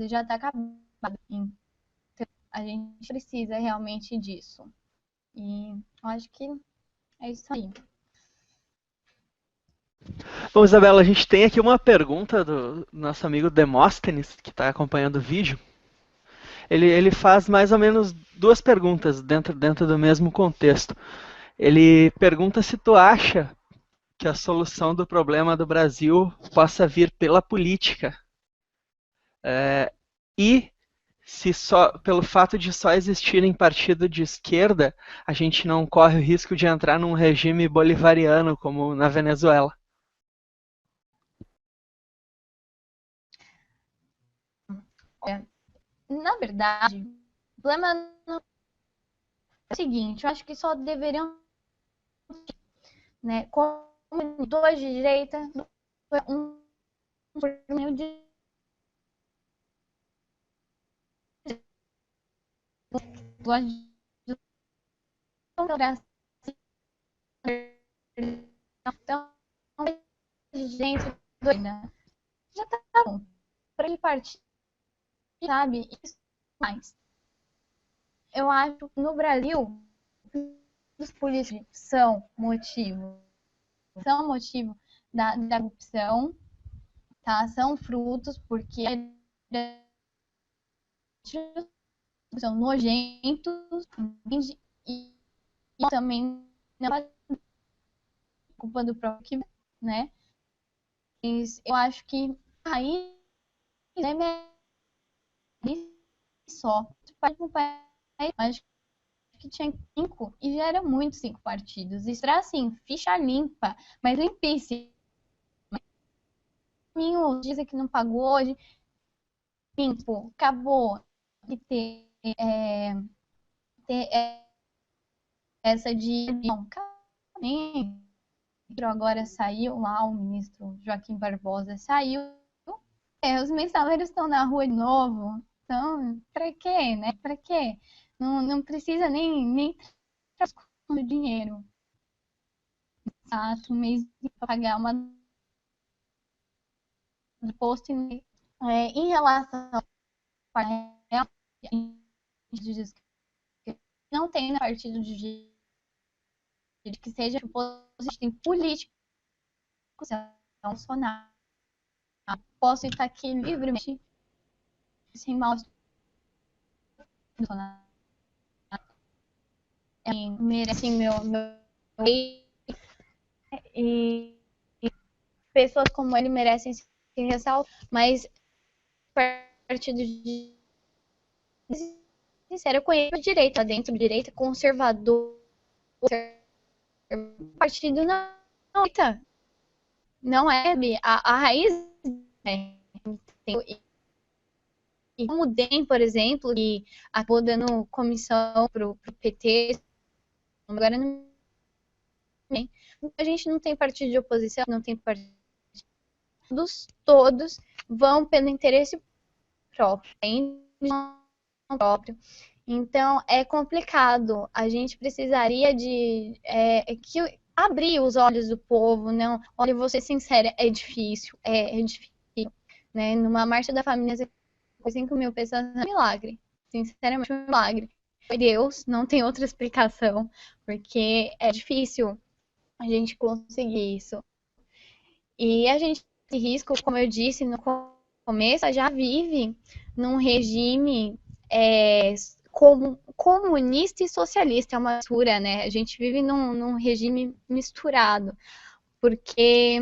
já tá acabado. Então, a gente precisa realmente disso. E eu acho que é isso aí. Bom, Isabela, a gente tem aqui uma pergunta do nosso amigo Demóstenes, que está acompanhando o vídeo. Ele faz mais ou menos duas perguntas dentro do mesmo contexto. Ele pergunta se tu acha que a solução do problema do Brasil possa vir pela política. E se só pelo fato de só existirem partido de esquerda, a gente não corre o risco de entrar num regime bolivariano como na Venezuela. Na verdade, o problema é o seguinte, eu acho que só deveriam, né, como dois de direita, um de então, gente doida. Já tá bom. Para ele partir, sabe? Isso mais. Eu acho que no Brasil, os políticos são motivo da corrupção, tá? São frutos porque são nojentos e também não é culpa do próprio, né? Mas eu acho que aí é só. Acho que tinha 5 e já era muito 5 partidos. Isso era assim, ficha limpa, mas limpíssima. Dizem que não pagou hoje. Limpo, acabou de ter essa de. Não, agora saiu lá, o ministro Joaquim Barbosa saiu. Os mensaleiros estão na rua de novo. Então, para quê, né? Para quê? Não precisa nem o dinheiro. Um mês para pagar uma imposto em relação a não tem partido de que seja em político Bolsonaro. Posso estar aqui livremente sem mal merece meu e pessoas como ele merecem ser ressaltadas, mas partido de sincero, eu conheço direita dentro, direita conservador, partido não é a raiz e como o DEM, por exemplo, que acabou dando comissão pro PT, agora não tem. A gente não tem partido de oposição, não tem partido. Todos vão pelo interesse próprio, Então, é complicado. A gente precisaria de abrir os olhos do povo. Não, olha, vou ser sincera, é difícil. É difícil. Né? Numa marcha da família, 5 mil pessoas, é um milagre. Sinceramente, um milagre. Foi Deus, não tem outra explicação. Porque é difícil a gente conseguir isso. E a gente risco, como eu disse no começo, já vive num regime comunista e socialista, é uma mistura, né? A gente vive num regime misturado, porque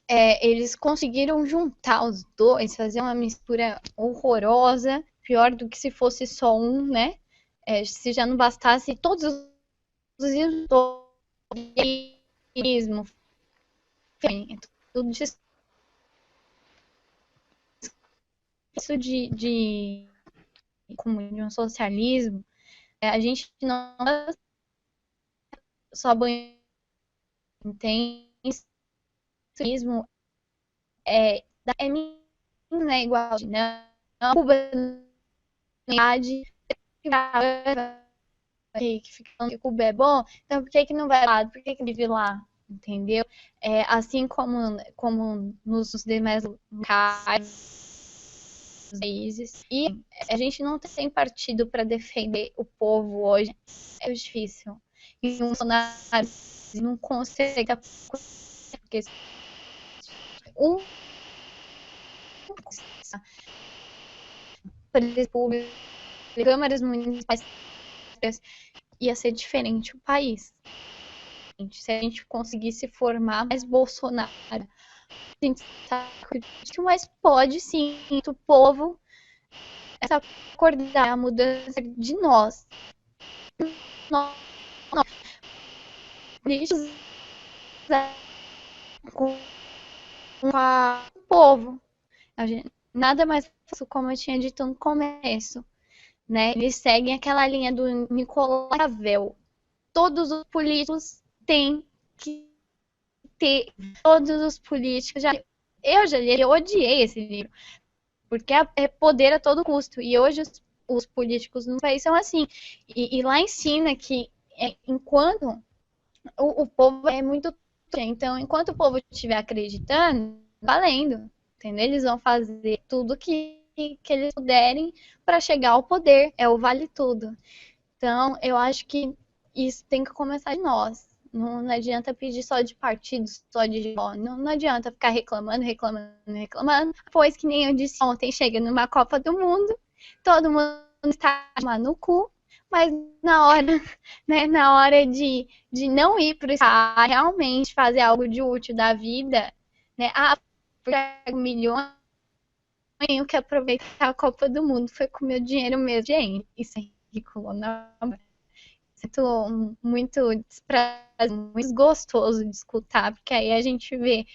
eles conseguiram juntar os dois, fazer uma mistura horrorosa, pior do que se fosse só um, né? Se já não bastasse todos os ismo, tudo isso de um socialismo, a gente não só tem isso é né, igual, não Cuba que fica falando que Cuba é bom, então por que não vai lá? Por que vive lá? Entendeu? Assim como nos demais países. E a gente não tem partido para defender o povo hoje. É difícil. E um Bolsonaro não consegue, porque público, câmaras municipais, ia ser diferente o país. Se a gente conseguisse formar mais Bolsonaro, a gente sabe mas pode sim o povo acordar a mudança de nós. Com o povo. Nada mais fácil, como eu tinha dito no começo, né? Eles seguem aquela linha do Nicolau Maquiavel. Todos os políticos têm que ter, todos os políticos eu já li, eu odiei esse livro, porque é poder a todo custo. E hoje os políticos no país são assim. E lá ensina que enquanto o povo é muito. Então, enquanto o povo estiver acreditando, valendo, entendeu? Eles vão fazer tudo que eles puderem para chegar ao poder. É o vale tudo. Então, eu acho que isso tem que começar de nós. Não adianta pedir só de partidos, só de não adianta ficar reclamando, pois que nem eu disse ontem, chega numa Copa do Mundo, todo mundo está no cu, mas na hora, né, na hora de não ir para o estádio, realmente fazer algo de útil da vida, né, milhões, eu que aproveitar a Copa do Mundo foi com meu dinheiro mesmo, gente, isso é ridículo, não. Sinto muito muito gostoso de escutar, porque aí a gente vê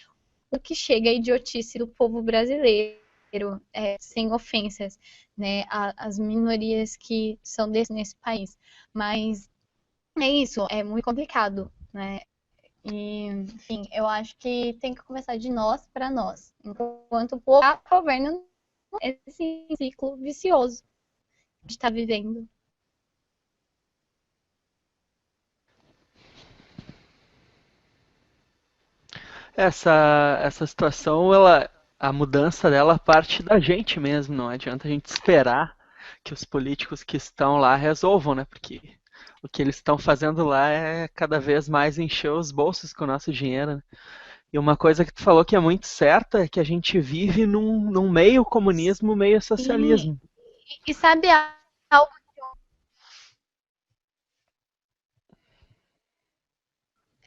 o que chega a idiotice do povo brasileiro, sem ofensas, né, as minorias que são nesse país. Mas é isso, é muito complicado, né? E, enfim, eu acho que tem que começar de nós para nós, enquanto o povo governa esse ciclo vicioso que está vivendo. Essa situação, a mudança dela parte da gente mesmo, não adianta a gente esperar que os políticos que estão lá resolvam, né? Porque o que eles estão fazendo lá é cada vez mais encher os bolsos com o nosso dinheiro, né? E uma coisa que tu falou que é muito certa é que a gente vive num meio comunismo, meio socialismo. E sabe algo?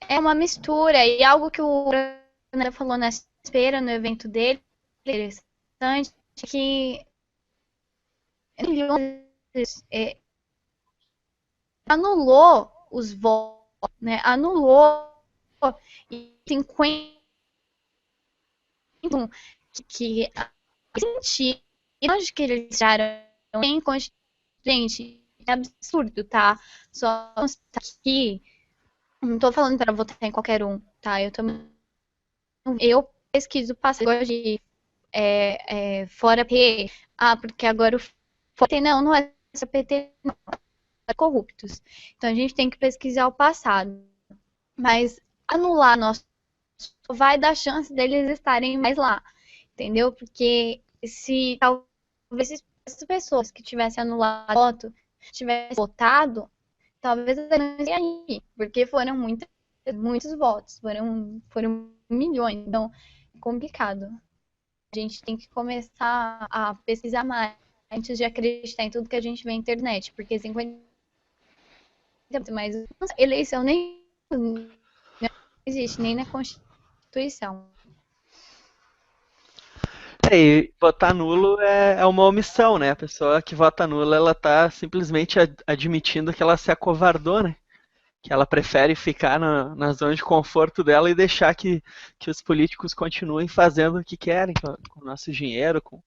É uma mistura, e algo que o André falou na espera, no evento dele, interessante, que anulou os votos, né? Anulou e 50 que sentiram que eles tiraram em gente, é absurdo, tá? Só aqui, não tô falando para votar em qualquer um, tá? Eu pesquiso passagem de fora PT, porque agora o PT não é só PT, não, é corruptos. Então a gente tem que pesquisar o passado. Mas anular nosso vai dar chance deles estarem mais lá, entendeu? Porque se talvez essas pessoas que tivessem anulado a voto tivessem votado, talvez eles não iam aí, porque foram muitos votos, foram milhões. Então, complicado. A gente tem que começar a pesquisar mais antes de acreditar em tudo que a gente vê na internet, porque 50 mais eleição nem existe, nem na Constituição. E votar nulo é uma omissão, né? A pessoa que vota nulo, ela tá simplesmente admitindo que ela se acovardou, né? Que ela prefere ficar na zona de conforto dela e deixar que os políticos continuem fazendo o que querem com o nosso dinheiro, com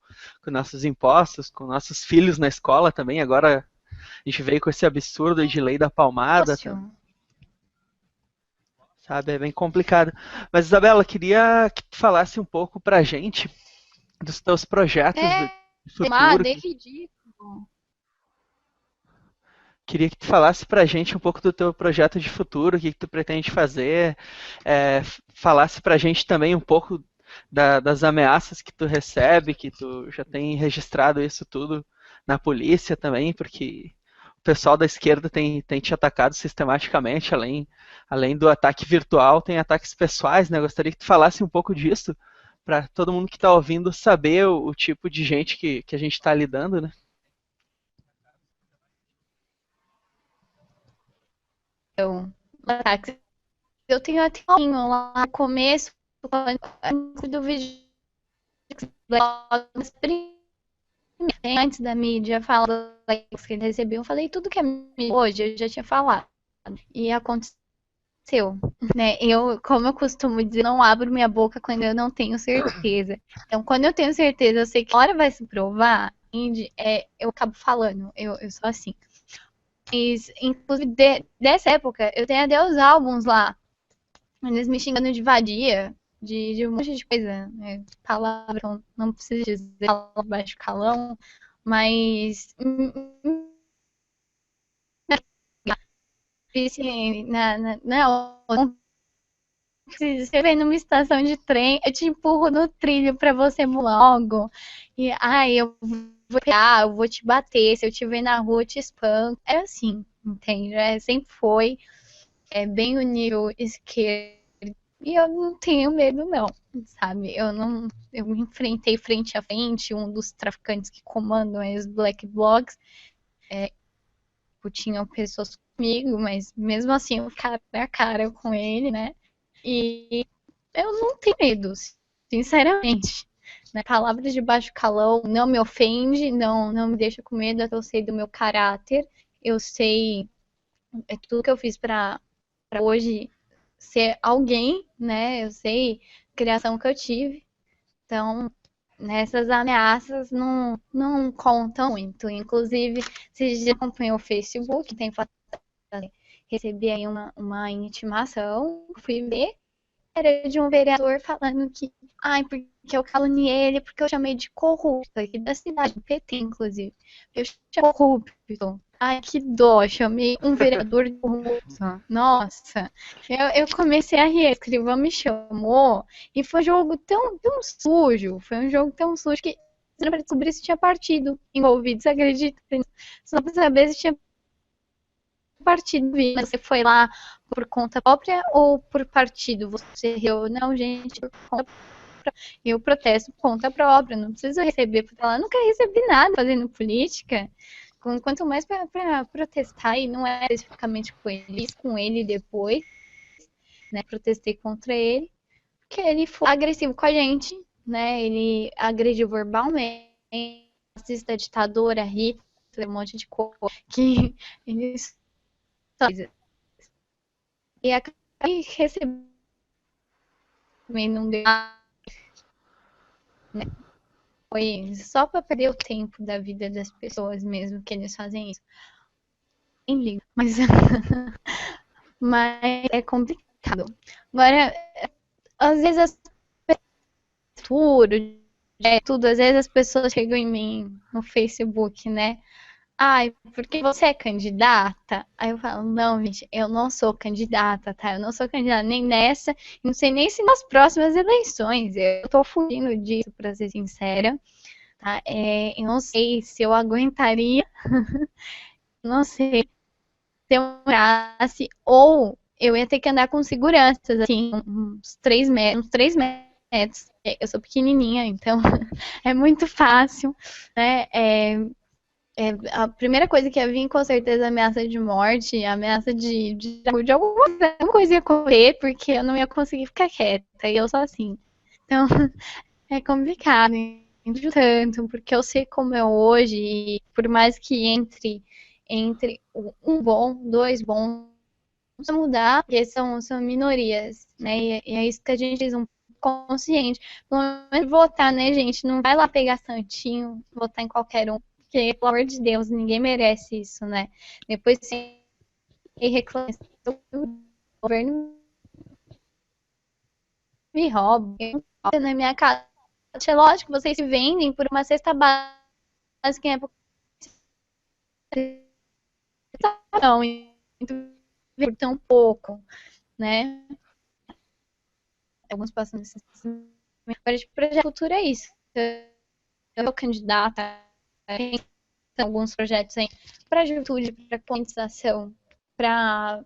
nossos impostos, com nossos filhos na escola também. Agora a gente veio com esse absurdo aí de lei da palmada, sabe? É bem complicado. Mas, Isabela, queria que tu falasse um pouco pra gente dos teus projetos de futuro. É ridículo. Queria que tu falasse pra gente um pouco do teu projeto de futuro, o que tu pretende fazer, falasse pra gente também um pouco das ameaças que tu recebe, que tu já tem registrado isso tudo na polícia também, porque o pessoal da esquerda tem te atacado sistematicamente, além do ataque virtual, tem ataques pessoais, né? Eu gostaria que tu falasse um pouco disso, para todo mundo que está ouvindo saber o tipo de gente que a gente está lidando, né? Eu tenho até um lá no começo do vídeo antes da mídia falar que ele recebeu, eu falei tudo que é mídia hoje, eu já tinha falado. E aconteceu, né? Como eu costumo dizer, não abro minha boca quando eu não tenho certeza. Então, quando eu tenho certeza, eu sei que a hora vai se provar, eu acabo falando, eu sou assim. Mas, inclusive, dessa época, eu tenho até os álbuns lá. Eles me xingando de vadia, de um monte de coisa. Né? Palavra, não preciso dizer palavra baixo calão, mas. Você vem numa estação de trem, eu te empurro no trilho pra você logo. E, eu vou te bater. Se eu te ver na rua, eu te espanco. É assim, entende? Sempre foi bem o nível esquerdo. E eu não tenho medo, não, sabe? Eu me enfrentei frente a frente, um dos traficantes que comandam os Black Blocs. Tinham pessoas comigo, mas mesmo assim eu cara a cara com ele, né? E eu não tenho medo, sinceramente. Né? Palavras de baixo calão não me ofende, não me deixa com medo, eu sei do meu caráter, eu sei tudo que eu fiz para hoje ser alguém, né? Eu sei a criação que eu tive. Então, nessas ameaças não contam muito. Inclusive, se já acompanhou o Facebook, recebi aí uma intimação, fui ver, era de um vereador falando que, porque eu caluniei ele, porque eu chamei de corrupto aqui da cidade, PT, inclusive. Eu chamei de corrupto. Que dó, chamei um vereador de corrupto. Nossa, eu comecei a rir, a escrivã me chamou, e foi um jogo tão sujo, que para descobrir se tinha partido envolvido, você acredita? Só para saber se tinha partido. Você foi lá por conta própria ou por partido? Você riu? Não, gente, por conta própria. Eu protesto por conta própria, não preciso receber para falar, nunca recebi nada fazendo política. Quanto mais para protestar, e não é especificamente com ele depois, né? Protestei contra ele, porque ele foi agressivo com a gente, né? Ele agrediu verbalmente, racista, ditadora, Hitler, um monte de coisa que eles e acabei recebendo não deu né? Foi só para perder o tempo da vida das pessoas mesmo que eles fazem isso. Nem ligo, mas é complicado. Agora, às vezes às vezes as pessoas chegam em mim no Facebook, né? Porque você é candidata? Aí eu falo, não, gente, eu não sou candidata, tá? Eu não sou candidata nem nessa, não sei nem se nas próximas eleições. Eu tô fugindo disso, pra ser sincera. Tá? Eu não sei se eu aguentaria, não sei se eu morasse, ou eu ia ter que andar com seguranças, assim, uns 3 metros netos. Eu sou pequenininha, então é muito fácil, né? A primeira coisa que ia vir, com certeza, ameaça de morte, ameaça de alguma coisa ia correr, porque eu não ia conseguir ficar quieta, e eu sou assim. Então, é complicado, entendo tanto, porque eu sei como é hoje, e por mais que entre um bom, dois bons, não mudar, porque são minorias, né? E é isso que a gente diz um consciente. Pelo menos votar, né, gente? Não vai lá pegar santinho, votar em qualquer um, porque, pelo amor de Deus, ninguém merece isso, né? Depois sem reclamar, o governo me rouba, na minha casa. É lógico que vocês se vendem por uma cesta básica em época. Não, por tão pouco, né? Alguns passam nesse projeto futuro é isso. Eu sou candidata, tem alguns projetos aí para juventude, para conscientização, para,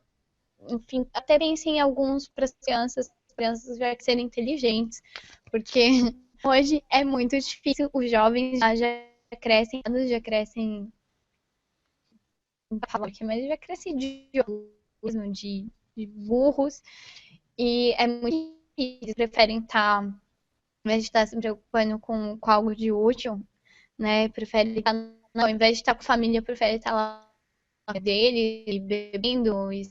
enfim, até pensem em alguns para as crianças já serem inteligentes, porque hoje é muito difícil, os jovens já crescem, mas já crescem de burros, e é muito difícil, eles preferem estar, ao invés de estar se preocupando com algo de útil, né, prefere estar, não, ao invés de estar com a família, prefere estar lá dele, bebendo, e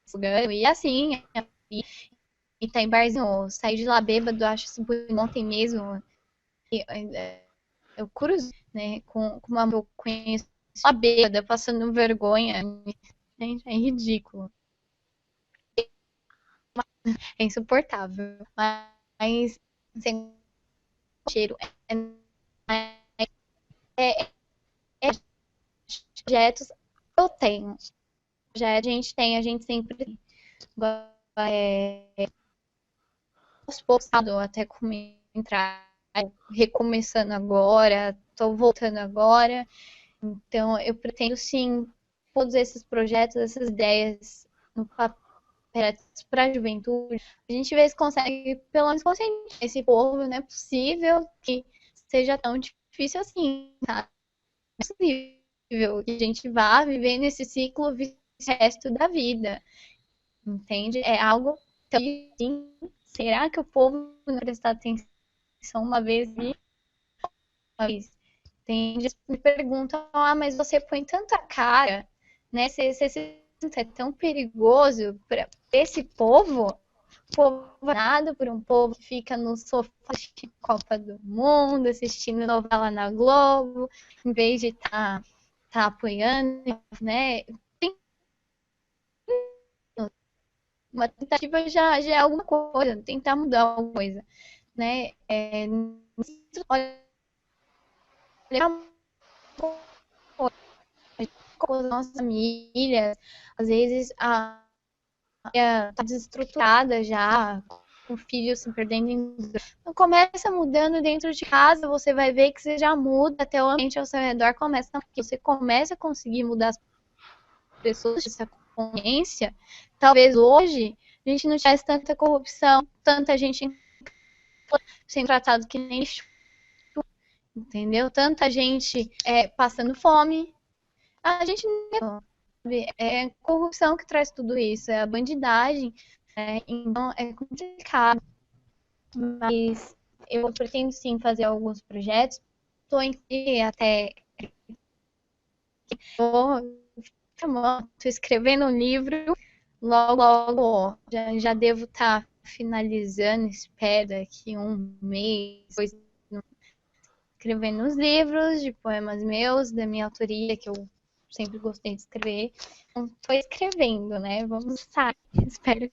jogando, e assim, e tá em barzinho, sair de lá bêbado, acho isso ontem mesmo, eu cruzo, né, com uma eu conheço uma bêbada, passando vergonha, gente, é ridículo, é insuportável, mas sem cheiro, é, é projetos eu tenho, já a gente sempre tem. Aos poucos, até entrar, recomeçando agora, estou voltando agora. Então, eu pretendo, sim, todos esses projetos, essas ideias no papel para a juventude. A gente vê se consegue, pelo menos, conscientizar esse povo. Não é possível que seja tão difícil assim, tá? Não é possível que a gente vá viver nesse ciclo o resto da vida. Entende? É algo tão assim. Será que o povo não prestar atenção uma vez e uma vez? Tem gente que me perguntam, mas você põe tanta cara, né? Você é tão perigoso para esse povo nada por um povo que fica no sofá de Copa do Mundo, assistindo novela na Globo, em vez de tá apoiando, né? Uma tentativa já é alguma coisa, tentar mudar alguma coisa, né? Olha com as nossas famílias, às vezes a família tá desestruturada já, com filhos se perdendo em... Então, começa mudando dentro de casa, você vai ver que você já muda, até o ambiente ao seu redor começa, porque você começa a conseguir mudar as pessoas, essa consciência. Talvez hoje a gente não tivesse tanta corrupção, tanta gente sendo tratado que nem entendeu? Tanta gente passando fome. A gente não é corrupção que traz tudo isso, é a bandidagem. Então é complicado. Mas eu pretendo sim fazer alguns projetos. Estou até estou escrevendo um livro. Logo já devo estar finalizando, espero daqui um mês, depois escrevendo os livros de poemas meus, da minha autoria, que eu sempre gostei de escrever. Então, estou escrevendo, né? Vamos sair, espero.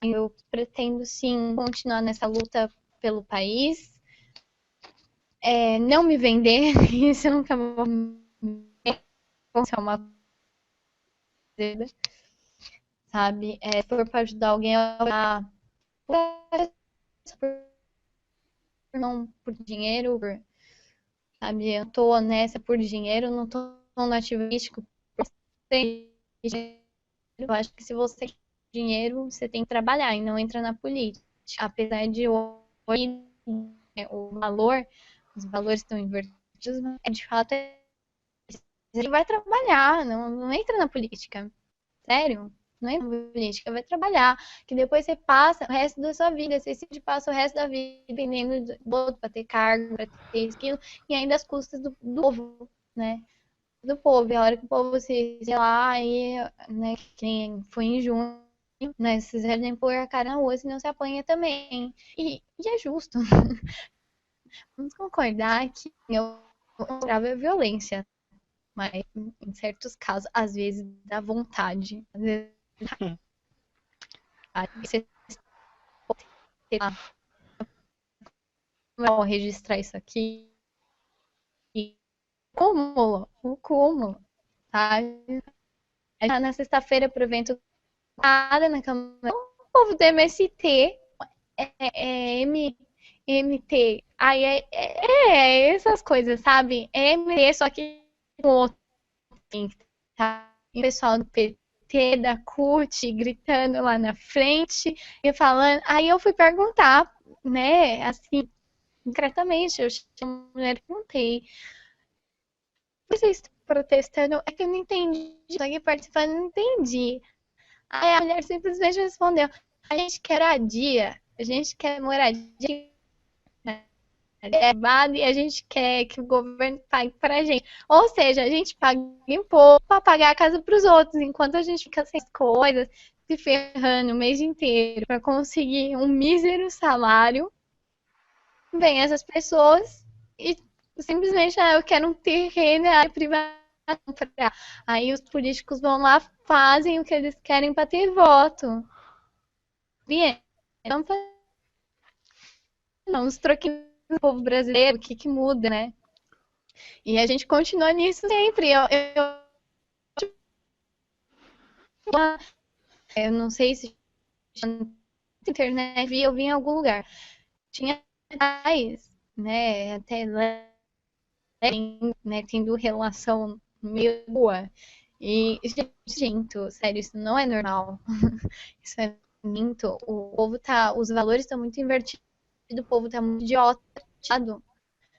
Eu pretendo, sim, continuar nessa luta pelo país. Não me vender, isso eu nunca vou ser uma coisa, sabe? Se for para ajudar alguém a não por dinheiro, sabe? Eu tô honesta por dinheiro, não tô no ativístico. Eu acho que se você dinheiro, você tem que trabalhar e não entra na política. Apesar de hoje, os valores estão invertidos, mas de fato ele vai trabalhar, não entra na política. Sério? Não entra na política, vai trabalhar. Que depois você passa o resto da sua vida, você se passa o resto da vida dependendo do outro, para ter cargo, para ter aquilo, e ainda às custas do povo, né? Do povo. E a hora que o povo se, sei lá, e, né, quem foi em junho, né? Vocês devem pôr a cara na rua, senão se apanha também. E é justo. Vamos concordar que eu grave a violência, mas em certos casos, às vezes dá vontade. Às vezes você vou registrar isso aqui. O cúmulo, sabe? Na sexta-feira pro evento nada na câmera. O povo do MST MT. Aí essas coisas, sabe? MT, só que com outro, tá? E o pessoal do PT, da CUT, gritando lá na frente e falando. Aí eu fui perguntar, né, assim, concretamente, eu chamei a mulher e perguntei. Vocês estão protestando? É que eu não entendi. Estou aqui participando, não entendi. Aí a mulher simplesmente respondeu: a gente quer moradia, a gente quer moradia e a gente quer que o governo pague pra gente. Ou seja, a gente paga imposto para pagar a casa para os outros, enquanto a gente fica sem coisas, se ferrando o mês inteiro para conseguir um mísero salário. Vem essas pessoas e simplesmente, eu quero um terreno privado. Aí os políticos vão lá, fazem o que eles querem para ter voto. Bien, vamos fazer uns troquinhos do povo brasileiro, o que muda, né? E a gente continua nisso sempre. Eu não sei se na internet eu vi em algum lugar. Tinha né, até né, tendo relação meio boa. E, gente, sério, isso não é normal. Isso é muito. Os valores estão muito invertidos, o povo tá muito idiota. É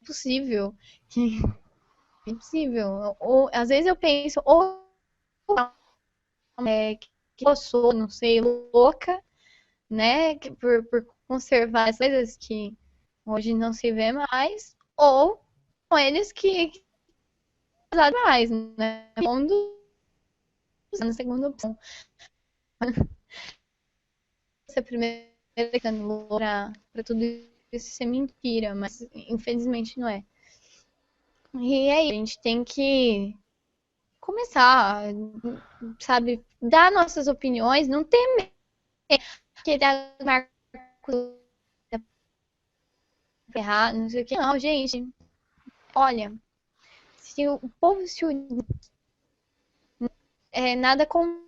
possível. É impossível. Ou, às vezes eu penso, que eu sou, não sei, louca, né? Por conservar as coisas que hoje não se vê mais, ou com eles que mais, né? Na segunda opção. Essa primeira para tudo isso ser mentira, mas infelizmente não é. E aí, a gente tem que começar, sabe, dar nossas opiniões, não temer que errar, não sei o que. Não, gente, olha, se o povo se unir, nada com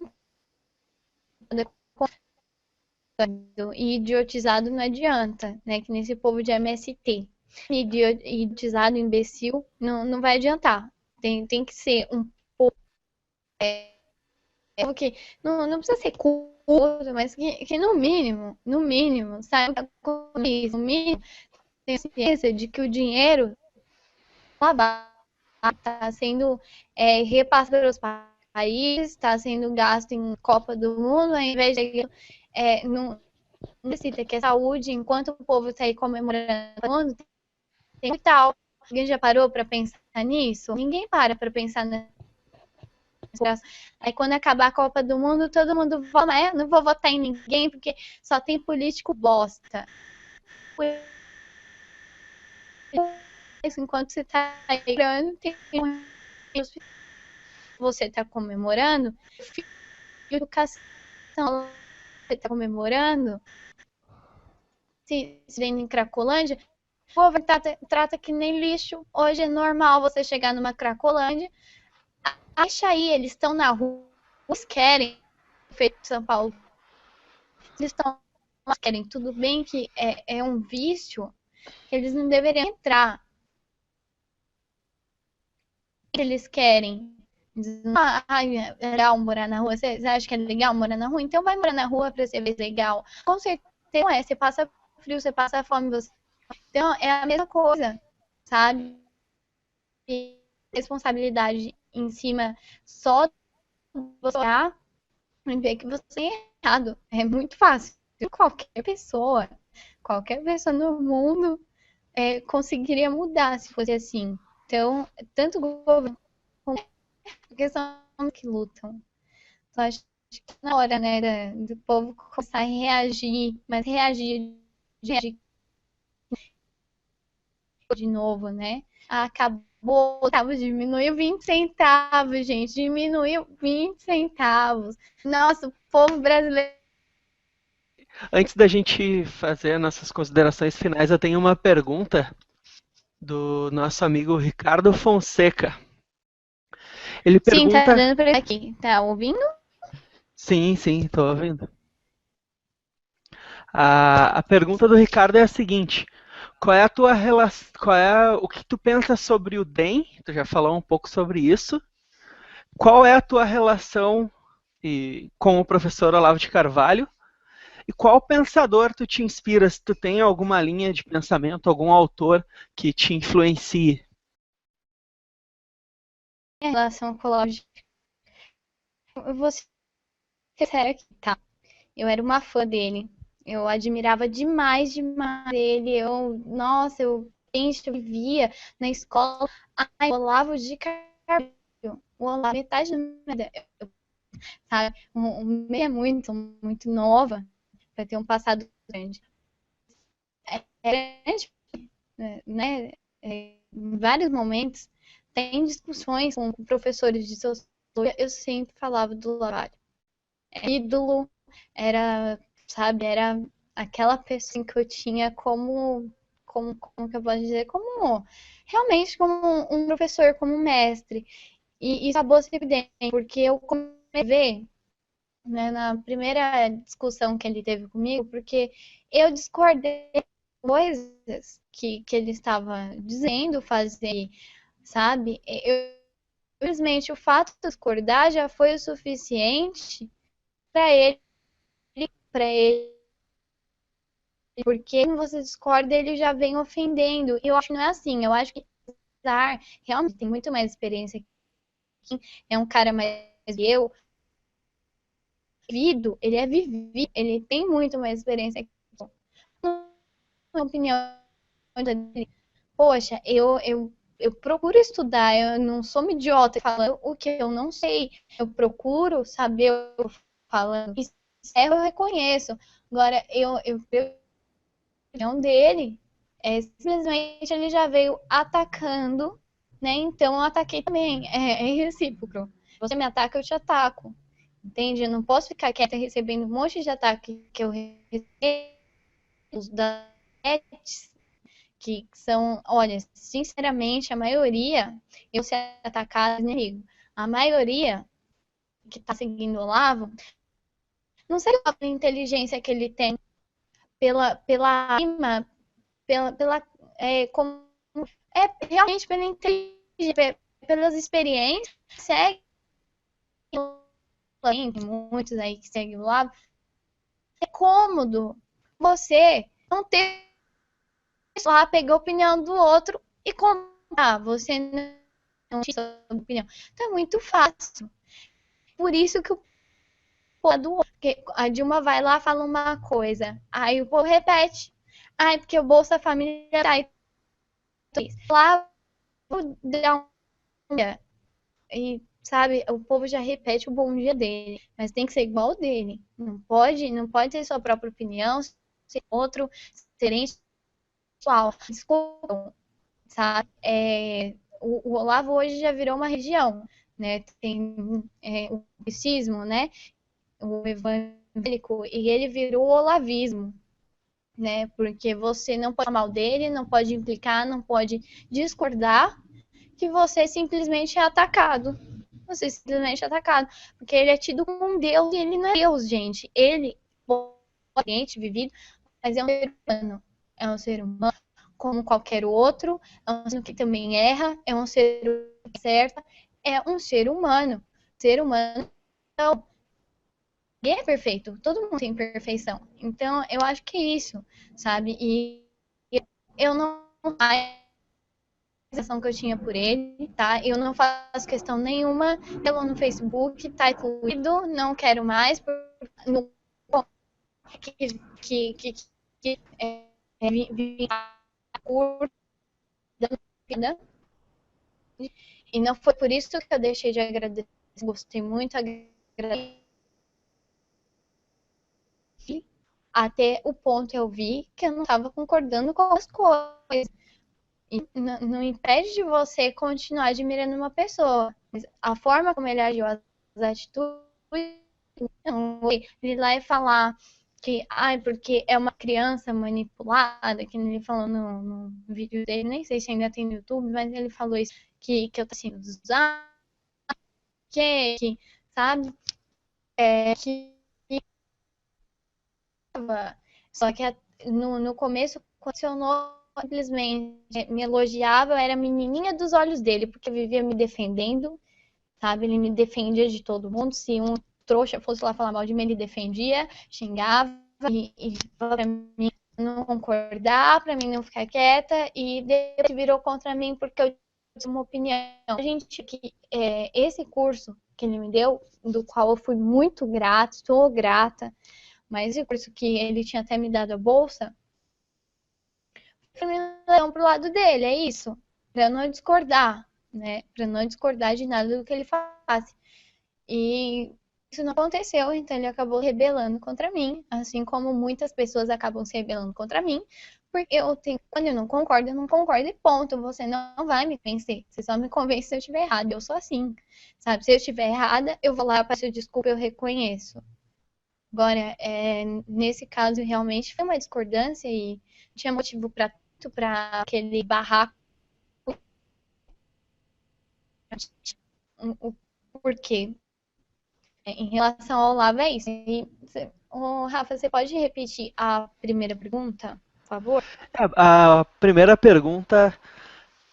e idiotizado não adianta, né? Que nesse povo de MST. Idiotizado, imbecil, não vai adiantar. Tem que ser um povo que não precisa ser culto, mas que no mínimo, sabe? No mínimo, tem certeza de que o dinheiro está sendo repassado pelos países, está sendo gasto em Copa do Mundo, ao invés de não necessita que a saúde, enquanto o povo está aí comemorando, tem e tal. Alguém já parou para pensar nisso? Ninguém para pensar nisso. Aí quando acabar a Copa do Mundo, todo mundo fala, não vou votar em ninguém porque só tem político bosta. Enquanto você está aí, você está comemorando, educação você está comemorando, se vem em Cracolândia, o povo trata que nem lixo. Hoje é normal você chegar numa Cracolândia, acha aí, eles estão na rua, eles querem, feito São Paulo, eles querem, tudo bem que é um vício, eles não deveriam entrar. Eles querem, Ai, é legal morar na rua. Você acha que é legal morar na rua? Então vai morar na rua pra você ver se é legal. Com certeza não é. Você passa frio, você passa fome. Então é a mesma coisa, sabe? E responsabilidade em cima só de você olhar e ver que você é errado. É muito fácil. Qualquer pessoa no mundo conseguiria mudar se fosse assim. Então, tanto o governo como porque são que lutam. Então, acho que na hora, né, do povo começar a reagir, mas reagir de novo, né? Acabou, diminuiu 20 centavos, gente, diminuiu 20 centavos. Nossa, o povo brasileiro. Antes da gente fazer nossas considerações finais, eu tenho uma pergunta do nosso amigo Ricardo Fonseca. Ele Sim, tá pergunta. dando pra aqui. Tá ouvindo? Sim, tô ouvindo. A pergunta do Ricardo é a seguinte: qual é a tua relação, o que tu pensa sobre o DEM? Tu já falou um pouco sobre isso. Qual é a tua relação com o professor Olavo de Carvalho? E qual pensador tu te inspira? Se tu tem alguma linha de pensamento, algum autor que te influencie? Em relação ao colégio, eu vou ser sincera aqui, tá? Eu era uma fã dele. Eu admirava demais nossa, eu vivia na escola. Ai, o Olavo de Carvalho. O Olavo, metade da minha vida, sabe? O meio é muito nova para ter um passado grande. É grande, né? Em vários momentos, tem discussões com professores de sociologia, eu sempre falava do Olavo. Ídolo, era, sabe, era aquela pessoa que eu tinha como que eu posso dizer, como realmente como um professor, como um mestre. E isso acabou se evidente, porque eu comecei a ver, né, na primeira discussão que ele teve comigo, porque eu discordei de coisas que ele estava dizendo, fazer, sabe? Simplesmente o fato de discordar já foi o suficiente para ele, porque quando você discorda, ele já vem ofendendo. E eu acho que não é assim. Eu acho que realmente tem muito mais experiência que é um cara mais que eu. Ele é vivido, ele tem muito mais experiência que eu. Na opinião dele, poxa, eu procuro estudar, eu não sou uma idiota falando o que eu não sei. Eu procuro saber o que eu tô falando. E se eu reconheço. Agora, eu opinião dele, simplesmente ele já veio atacando, né? Então eu ataquei também. É recíproco. Você me ataca, eu te ataco. Entende? Eu não posso ficar quieta recebendo um monte de ataque que eu recebo da que são, olha, sinceramente, a maioria, eu ser atacada inimigo. A maioria que tá seguindo o Olavo, não sei pela inteligência que ele tem, pela como realmente pela inteligência, pelas experiências, segue muitos aí que seguem o Olavo, é cômodo você não ter lá, pegar a opinião do outro e comprar. Você não tinha sua opinião. Então é muito fácil. Por isso que o povo do outro. Porque a Dilma vai lá, fala uma coisa. Aí o povo repete. Ai, porque o Bolsa Família tá aí. Lá vou dar um dia. E, sabe, o povo já repete o bom dia dele. Mas tem que ser igual o dele. Não pode ser sua própria opinião, ser outro, serem pessoal. Desculpa, sabe? O Olavo hoje já virou uma região, né? Tem o catolicismo, né? O evangélico, e ele virou o olavismo, né? Porque você não pode falar mal dele, não pode implicar, não pode discordar, que você simplesmente é atacado. Você simplesmente é atacado. Porque ele é tido como um Deus e ele não é Deus, gente. Ele é vivido, mas é um ser humano. É um ser humano como qualquer outro, é um ser que também erra, é um ser que acerta, é um ser humano. Ser humano, então, ninguém é perfeito, todo mundo tem imperfeição. Então, eu acho que é isso, sabe? E eu não ação que eu tinha por ele, tá? Eu não faço questão nenhuma, pelo no Facebook, tá incluído, não quero mais, no, que curta da vida. E não foi por isso que eu deixei de agradecer, gostei muito, agradeci, até o ponto eu vi que eu não estava concordando com as coisas. E não impede de você continuar admirando uma pessoa. Mas a forma como ele agiu, as atitudes, ele ir lá e falar que, ai, porque é uma criança manipulada, que ele falou no vídeo dele, nem sei se ainda tem no YouTube, mas ele falou isso, que eu tô sendo usada, que sabe? Que só que no começo funcionou simplesmente me elogiava, eu era a menininha dos olhos dele, porque eu vivia me defendendo, sabe? Ele me defendia de todo mundo. Se um trouxa fosse lá falar mal de mim, ele defendia, xingava e falava pra mim não concordar, pra mim não ficar quieta, e depois virou contra mim porque eu tinha uma opinião. A gente que esse curso que ele me deu, do qual eu fui muito grata, estou grata, mas esse curso que ele tinha até me dado a bolsa, para pro lado dele, é isso. Para não discordar, né? Para não discordar de nada do que ele faz. E isso não aconteceu, então ele acabou rebelando contra mim, assim como muitas pessoas acabam se rebelando contra mim, porque quando eu não concordo e ponto. Você não vai me vencer. Você só me convence se eu estiver errada. Eu sou assim, sabe? Se eu estiver errada, eu vou lá, eu peço desculpa, eu reconheço. Agora, nesse caso, realmente foi uma discordância e tinha motivo para aquele barraco, o porquê. Em relação ao Olavo, é isso. Rafa, você pode repetir a primeira pergunta, por favor? A primeira pergunta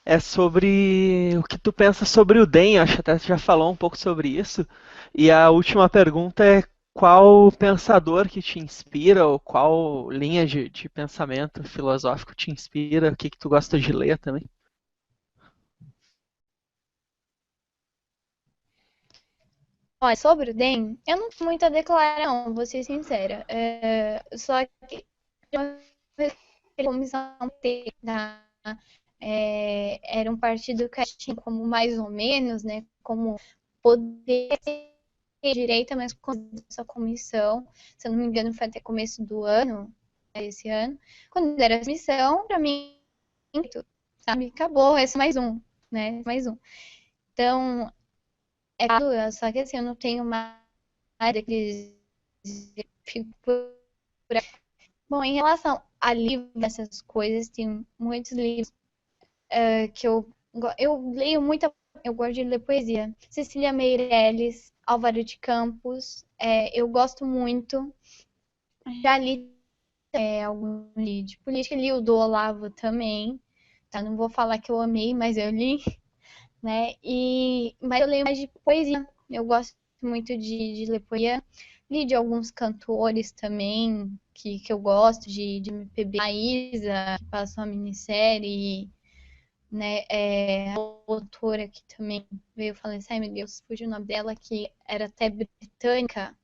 é sobre o que tu pensa sobre o DEM, acho que até você já falou um pouco sobre isso. E a última pergunta é qual pensador que te inspira, ou qual linha de pensamento filosófico te inspira, o que, que tu gosta de ler também? Olha, sobre o DEM, eu não tenho muito a declarar, não, vou ser sincera. Só que a comissão era um partido que tinha como mais ou menos, né, como poder ser direita, mas com essa comissão, se eu não me engano, foi até começo do ano, esse ano, quando era a missão, para mim, sabe, acabou, esse mais um, né, mais um. Então, claro, só que assim, eu não tenho mais daqueles. Bom, em relação a livros, essas coisas, tem muitos livros que eu leio muita. Eu gosto de ler poesia. Cecília Meirelles, Álvaro de Campos, eu gosto muito. Já li algum livro de política, li o do Olavo também. Tá? Não vou falar que eu amei, mas eu li, né? Mas eu leio mais de poesia. Eu gosto muito de ler poesia. Li de alguns cantores também, que eu gosto, de MPB. A Isa, que passou a minissérie, né? A autora que também veio falecer, ai meu Deus, fugiu o nome dela, que era até britânica,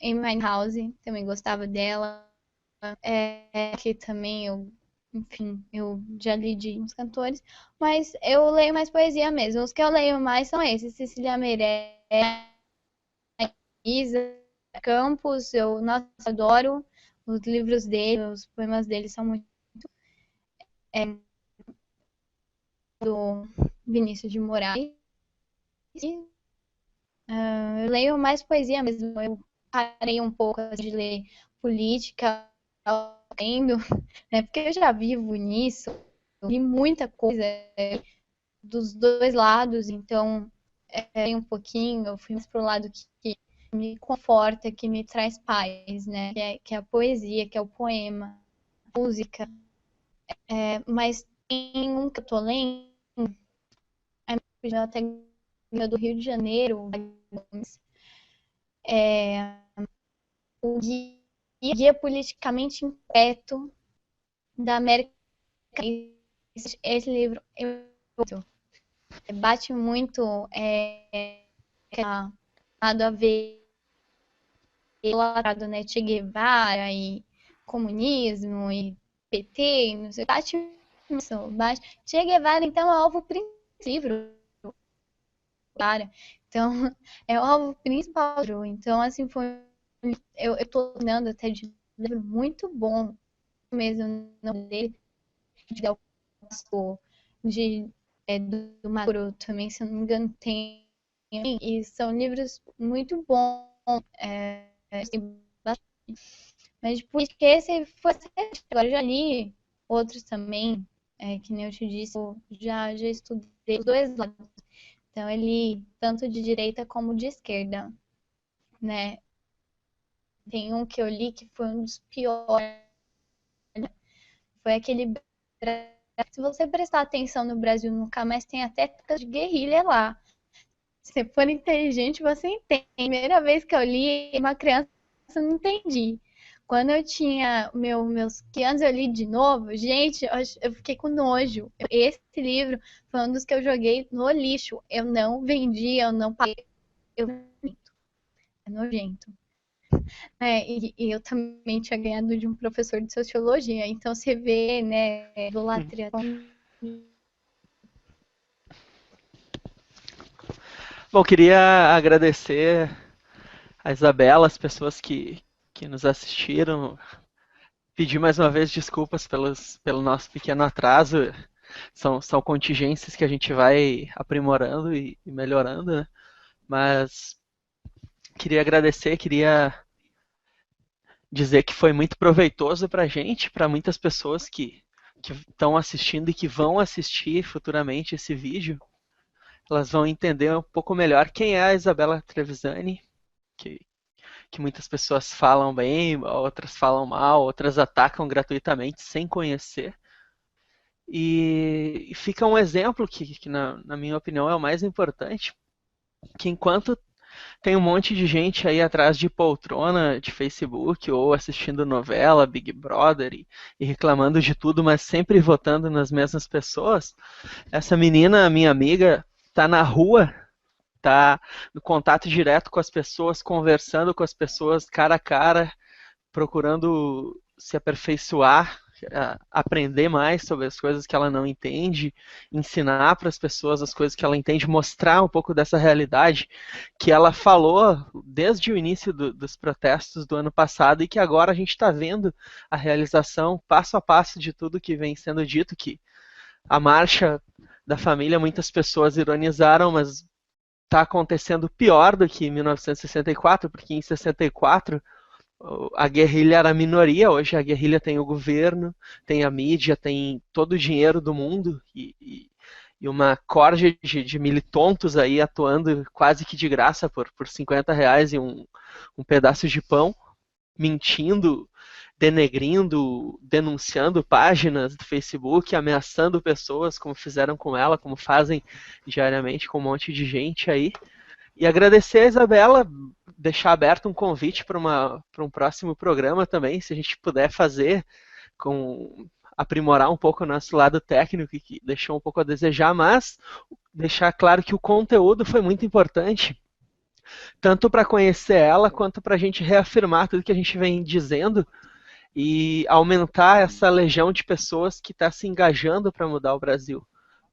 Amy Winehouse, também gostava dela. Que também enfim, eu já li de uns cantores, mas eu leio mais poesia mesmo. Os que eu leio mais são esses, Cecília Meirelles, Isa Campos, nossa, adoro os livros dele, os poemas dele são muito do Vinícius de Moraes. Eu leio mais poesia mesmo. Eu parei um pouco de ler política, lendo, né? Porque eu já vivo nisso, eu li muita coisa dos dois lados, então um pouquinho, eu fui mais pro lado que me conforta, que me traz paz, né? Que é a poesia, que é o poema, a música. Mas tem um que eu tô lendo, até do Rio de Janeiro, o Guia Politicamente Incorreto da América. Esse livro bate muito a ver né, Che Guevara e comunismo e PT, não sei, bate isso, bate. Che Guevara, então, é o alvo principal do livro. Então, é o alvo principal. Então, assim, eu tô lendo até de livro muito bom mesmo, não dele, de Del Castro, do Maduro também, se eu não me engano, tem. E são livros muito bons. Mas por que esse foi. Agora eu já li outros também, que nem eu te disse, eu já estudei os dois lados. Então, eu li tanto de direita como de esquerda, né? Tem um que eu li que foi um dos piores. Foi aquele. Se você prestar atenção no Brasil, nunca mais tem até de guerrilha lá. Se você for inteligente, você entende. Primeira vez que eu li, uma criança, eu não entendi. Quando eu tinha meus 15 anos, eu li de novo. Gente, eu fiquei com nojo. Esse livro foi um dos que eu joguei no lixo. Eu não vendi, eu não paguei. É nojento. E eu também tinha ganhado de um professor de sociologia. Então, você vê, né, idolatria. Bom, queria agradecer a Isabela, as pessoas que nos assistiram. Pedir mais uma vez desculpas pelo nosso pequeno atraso. São contingências que a gente vai aprimorando e melhorando, né? Mas queria agradecer, queria dizer que foi muito proveitoso para a gente, para muitas pessoas que estão assistindo e que vão assistir futuramente esse vídeo. Elas vão entender um pouco melhor quem é a Isabela Trevisani, que muitas pessoas falam bem, outras falam mal, outras atacam gratuitamente sem conhecer. E fica um exemplo que na minha opinião, é o mais importante, que enquanto tem um monte de gente aí atrás de poltrona de Facebook ou assistindo novela, Big Brother e reclamando de tudo, mas sempre votando nas mesmas pessoas, essa menina, minha amiga, tá na rua, tá no contato direto com as pessoas, conversando com as pessoas cara a cara, procurando se aperfeiçoar, aprender mais sobre as coisas que ela não entende, ensinar para as pessoas as coisas que ela entende, mostrar um pouco dessa realidade que ela falou desde o início dos protestos do ano passado e que agora a gente está vendo a realização passo a passo de tudo que vem sendo dito, que a marcha da família muitas pessoas ironizaram, mas está acontecendo pior do que em 1964, porque em 64 a guerrilha era a minoria, hoje a guerrilha tem o governo, tem a mídia, tem todo o dinheiro do mundo e uma corja de militontos aí atuando quase que de graça por R$ 50 e um pedaço de pão, mentindo, denegrindo, denunciando páginas do Facebook, ameaçando pessoas, como fizeram com ela, como fazem diariamente com um monte de gente aí. E agradecer a Isabela, deixar aberto um convite para um próximo programa também, se a gente puder fazer, aprimorar um pouco o nosso lado técnico, que deixou um pouco a desejar, mas deixar claro que o conteúdo foi muito importante, tanto para conhecer ela, quanto para a gente reafirmar tudo que a gente vem dizendo e aumentar essa legião de pessoas que está se engajando para mudar o Brasil.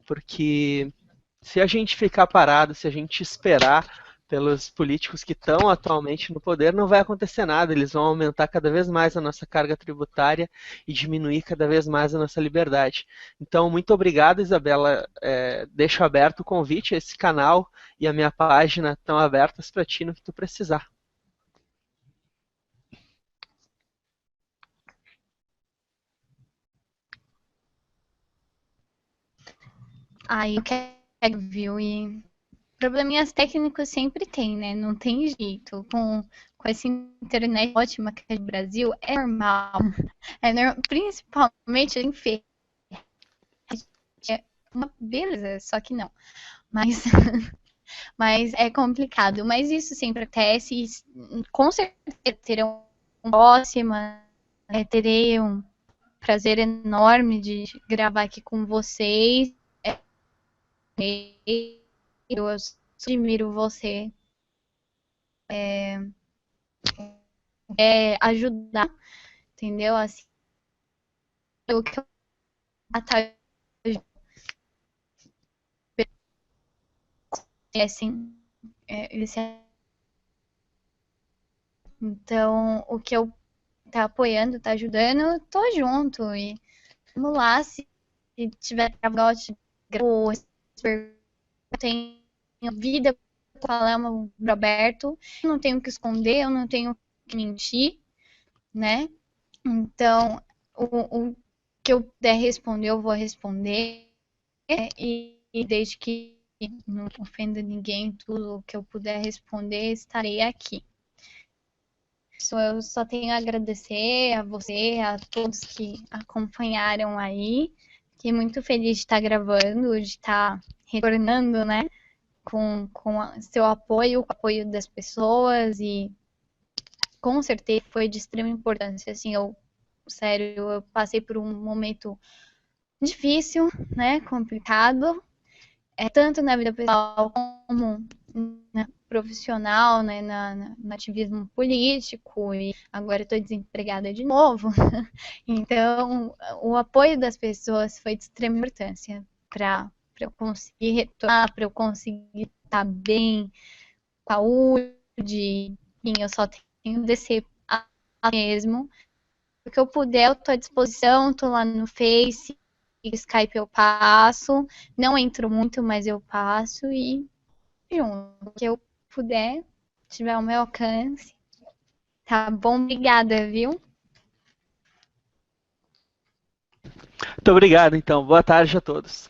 Porque se a gente ficar parado, se a gente esperar pelos políticos que estão atualmente no poder, não vai acontecer nada. Eles vão aumentar cada vez mais a nossa carga tributária e diminuir cada vez mais a nossa liberdade. Então, muito obrigado, Isabela. Deixo aberto o convite. Esse canal e a minha página estão abertas para ti no que tu precisar. Eu quero, viu? E probleminhas técnicos sempre tem, né? Não tem jeito. Com essa internet ótima que é do Brasil, é normal. Principalmente em feira. É uma beleza, só que não. Mas Mas é complicado. Mas isso sempre acontece e com certeza terão próxima. Terei um prazer enorme de gravar aqui com vocês. Eu admiro você. Ajudar, entendeu? Assim, o que eu assim, então, o que eu tá apoiando, tá ajudando, eu tô junto. E vamos lá, se tiver trabalho, eu tenho vida qual é o Roberto, eu não tenho que esconder, eu não tenho que mentir, né? Então, o que eu puder responder, eu vou responder. E desde que não ofenda ninguém, tudo o que eu puder responder, estarei aqui. Eu só tenho a agradecer a você, a todos que acompanharam aí. Fiquei muito feliz de estar gravando, de estar retornando, né? Com seu apoio, com o apoio das pessoas e com certeza foi de extrema importância. Assim, sério, eu passei por um momento difícil, né? Complicado, tanto na vida pessoal como na profissional, né, no ativismo político, e agora estou desempregada de novo. Então, o apoio das pessoas foi de extrema importância para eu conseguir retornar, para eu conseguir estar bem, saúde, enfim, eu só tenho que descer mesmo. O que eu puder, eu estou à disposição, estou lá no Face, Skype eu passo, não entro muito, mas eu passo e junto. O que eu puder, tiver ao meu alcance. Tá bom? Obrigada, viu? Muito obrigado, então. Boa tarde a todos.